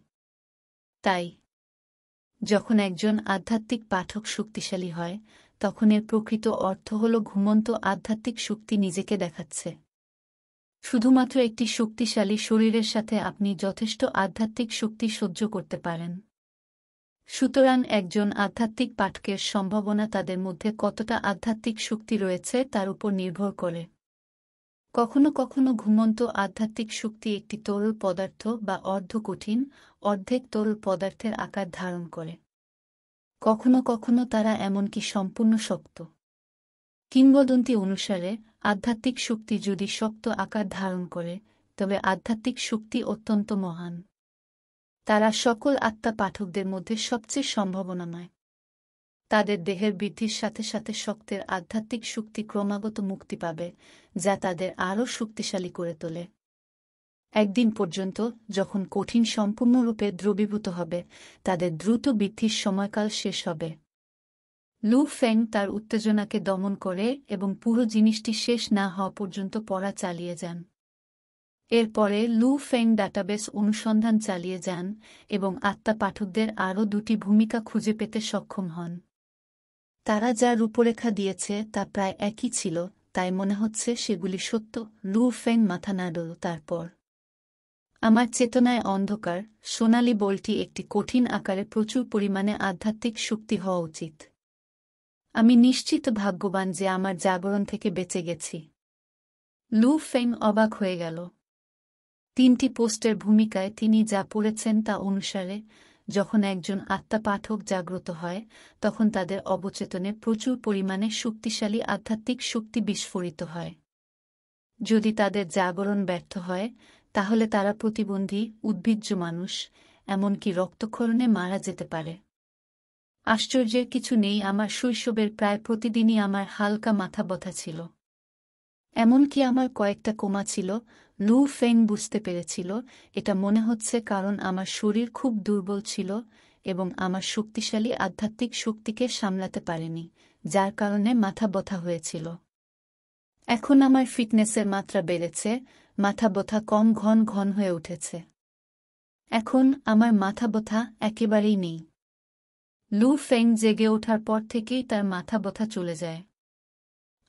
তাই যখন একজন আধ্যাত্মিক পাঠক শক্তিশালী হয়, তখন এর প্রকৃত অর্থ হল ঘুমন্ত আধ্যাত্মিক শক্তি নিজেকে দেখাচ্ছে। শুধুমাত্র একটি শক্তিশালী শরীরের সাথে আপনি যথেষ্ট আধ্যাত্মিক শক্তি সহ্য করতে পারেন। সুতরাং একজন আধ্যাত্মিক পাঠকের সম্ভাবনা তাদের মধ্যে কতটা আধ্যাত্মিক শক্তি রয়েছে তার উপর নির্ভর করে। কখনো কখনো ঘুমন্ত আধ্যাত্মিক শক্তি একটি তরল পদার্থ বা অর্ধ কঠিন, অর্ধেক তরল পদার্থের আকার ধারণ করে। কখনো কখনো তারা এমনকি সম্পূর্ণ শক্ত। কিংবদন্তি অনুসারে আধ্যাত্মিক শক্তি যদি শক্ত আকার ধারণ করে, তবে আধ্যাত্মিক শক্তি অত্যন্ত মহান। তারা সকল আত্মা পাঠকদের মধ্যে সবচেয়ে সম্ভাবনাময়। তাদের দেহের বৃদ্ধির সাথে সাথে শক্তের আধ্যাত্মিক শক্তি ক্রমাগত মুক্তি পাবে, যা তাদের আরও শক্তিশালী করে তোলে। একদিন পর্যন্ত যখন কঠিন সম্পূর্ণরূপে দ্রবীভূত হবে, তাদের দ্রুত বৃদ্ধির সময়কাল শেষ হবে। লু ফেং তার উত্তেজনাকে দমন করে এবং পুরো জিনিসটি শেষ না হওয়া পর্যন্ত পড়া চালিয়ে যান। এরপরে লু ফেং ডাটাবেস অনুসন্ধান চালিয়ে যান এবং আত্মা পাঠকদের আরও 2টি ভূমিকা খুঁজে পেতে সক্ষম হন। তারা যা রূপরেখা দিয়েছে তা প্রায় একই ছিল, তাই মনে হচ্ছে সেগুলি সত্য। লু ফেং মাথা নাড়ল। তারপর, আমার চেতনায় অন্ধকার সোনালি বলটি একটি কঠিন আকারে প্রচুর পরিমাণে আধ্যাত্মিক শক্তি হওয়া উচিত। আমি নিশ্চিত ভাগ্যবান যে আমার জাগরণ থেকে বেঁচে গেছি। লু ফেং অবাক হয়ে গেল। 3টি পোস্টের ভূমিকায় তিনি যা পড়েছেন তা অনুসারে, যখন একজন আত্মা পাঠক জাগ্রত হয়, তখন তাদের অবচেতনে প্রচুর পরিমাণে শক্তিশালী আধ্যাত্মিক শক্তি বিস্ফোরিত হয়। যদি তাদের জাগরণ ব্যর্থ হয়, তাহলে তারা প্রতিবন্ধী, উদ্ভিজ্জ মানুষ, এমনকি রক্তক্ষরণে মারা যেতে পারে। আশ্চর্যের কিছু নেই, আমার শৈশবের প্রায় প্রতিদিনই আমার হালকা মাথা ব্যথা ছিল। এমনকি আমার কয়েকটা কোমা ছিল। লু ফেং বুঝতে পেরেছিল এটা মনে হচ্ছে কারণ আমার শরীর খুব দুর্বল ছিল এবং আমার শক্তিশালী আধ্যাত্মিক শক্তিকে সামলাতে পারেনি, যার কারণে মাথা ব্যথা হয়েছিল। এখন আমার ফিটনেসের মাত্রা বেড়েছে, মাথা ব্যথা কম ঘন ঘন হয়ে উঠেছে। এখন আমার মাথা ব্যথা একেবারেই নেই। লু ফেং জেগে ওঠার পর থেকেই তার মাথা ব্যথা চলে যায়।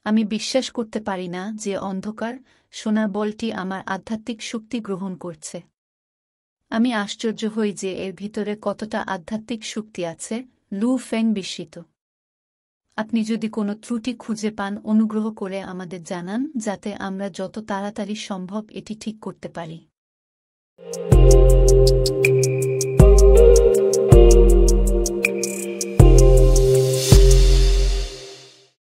আমি বিশ্বাস করতে পারি না যে অন্ধকার সোনার বলটি আমার আধ্যাত্মিক শক্তি গ্রহণ করছে। আমি আশ্চর্য হই যে এর ভিতরে কতটা আধ্যাত্মিক শক্তি আছে। লু ফেং বিস্মিত। আপনি যদি কোনো ত্রুটি খুঁজে পান, অনুগ্রহ করে আমাদের জানান, যাতে আমরা যত তাড়াতাড়ি সম্ভব এটি ঠিক করতে পারি।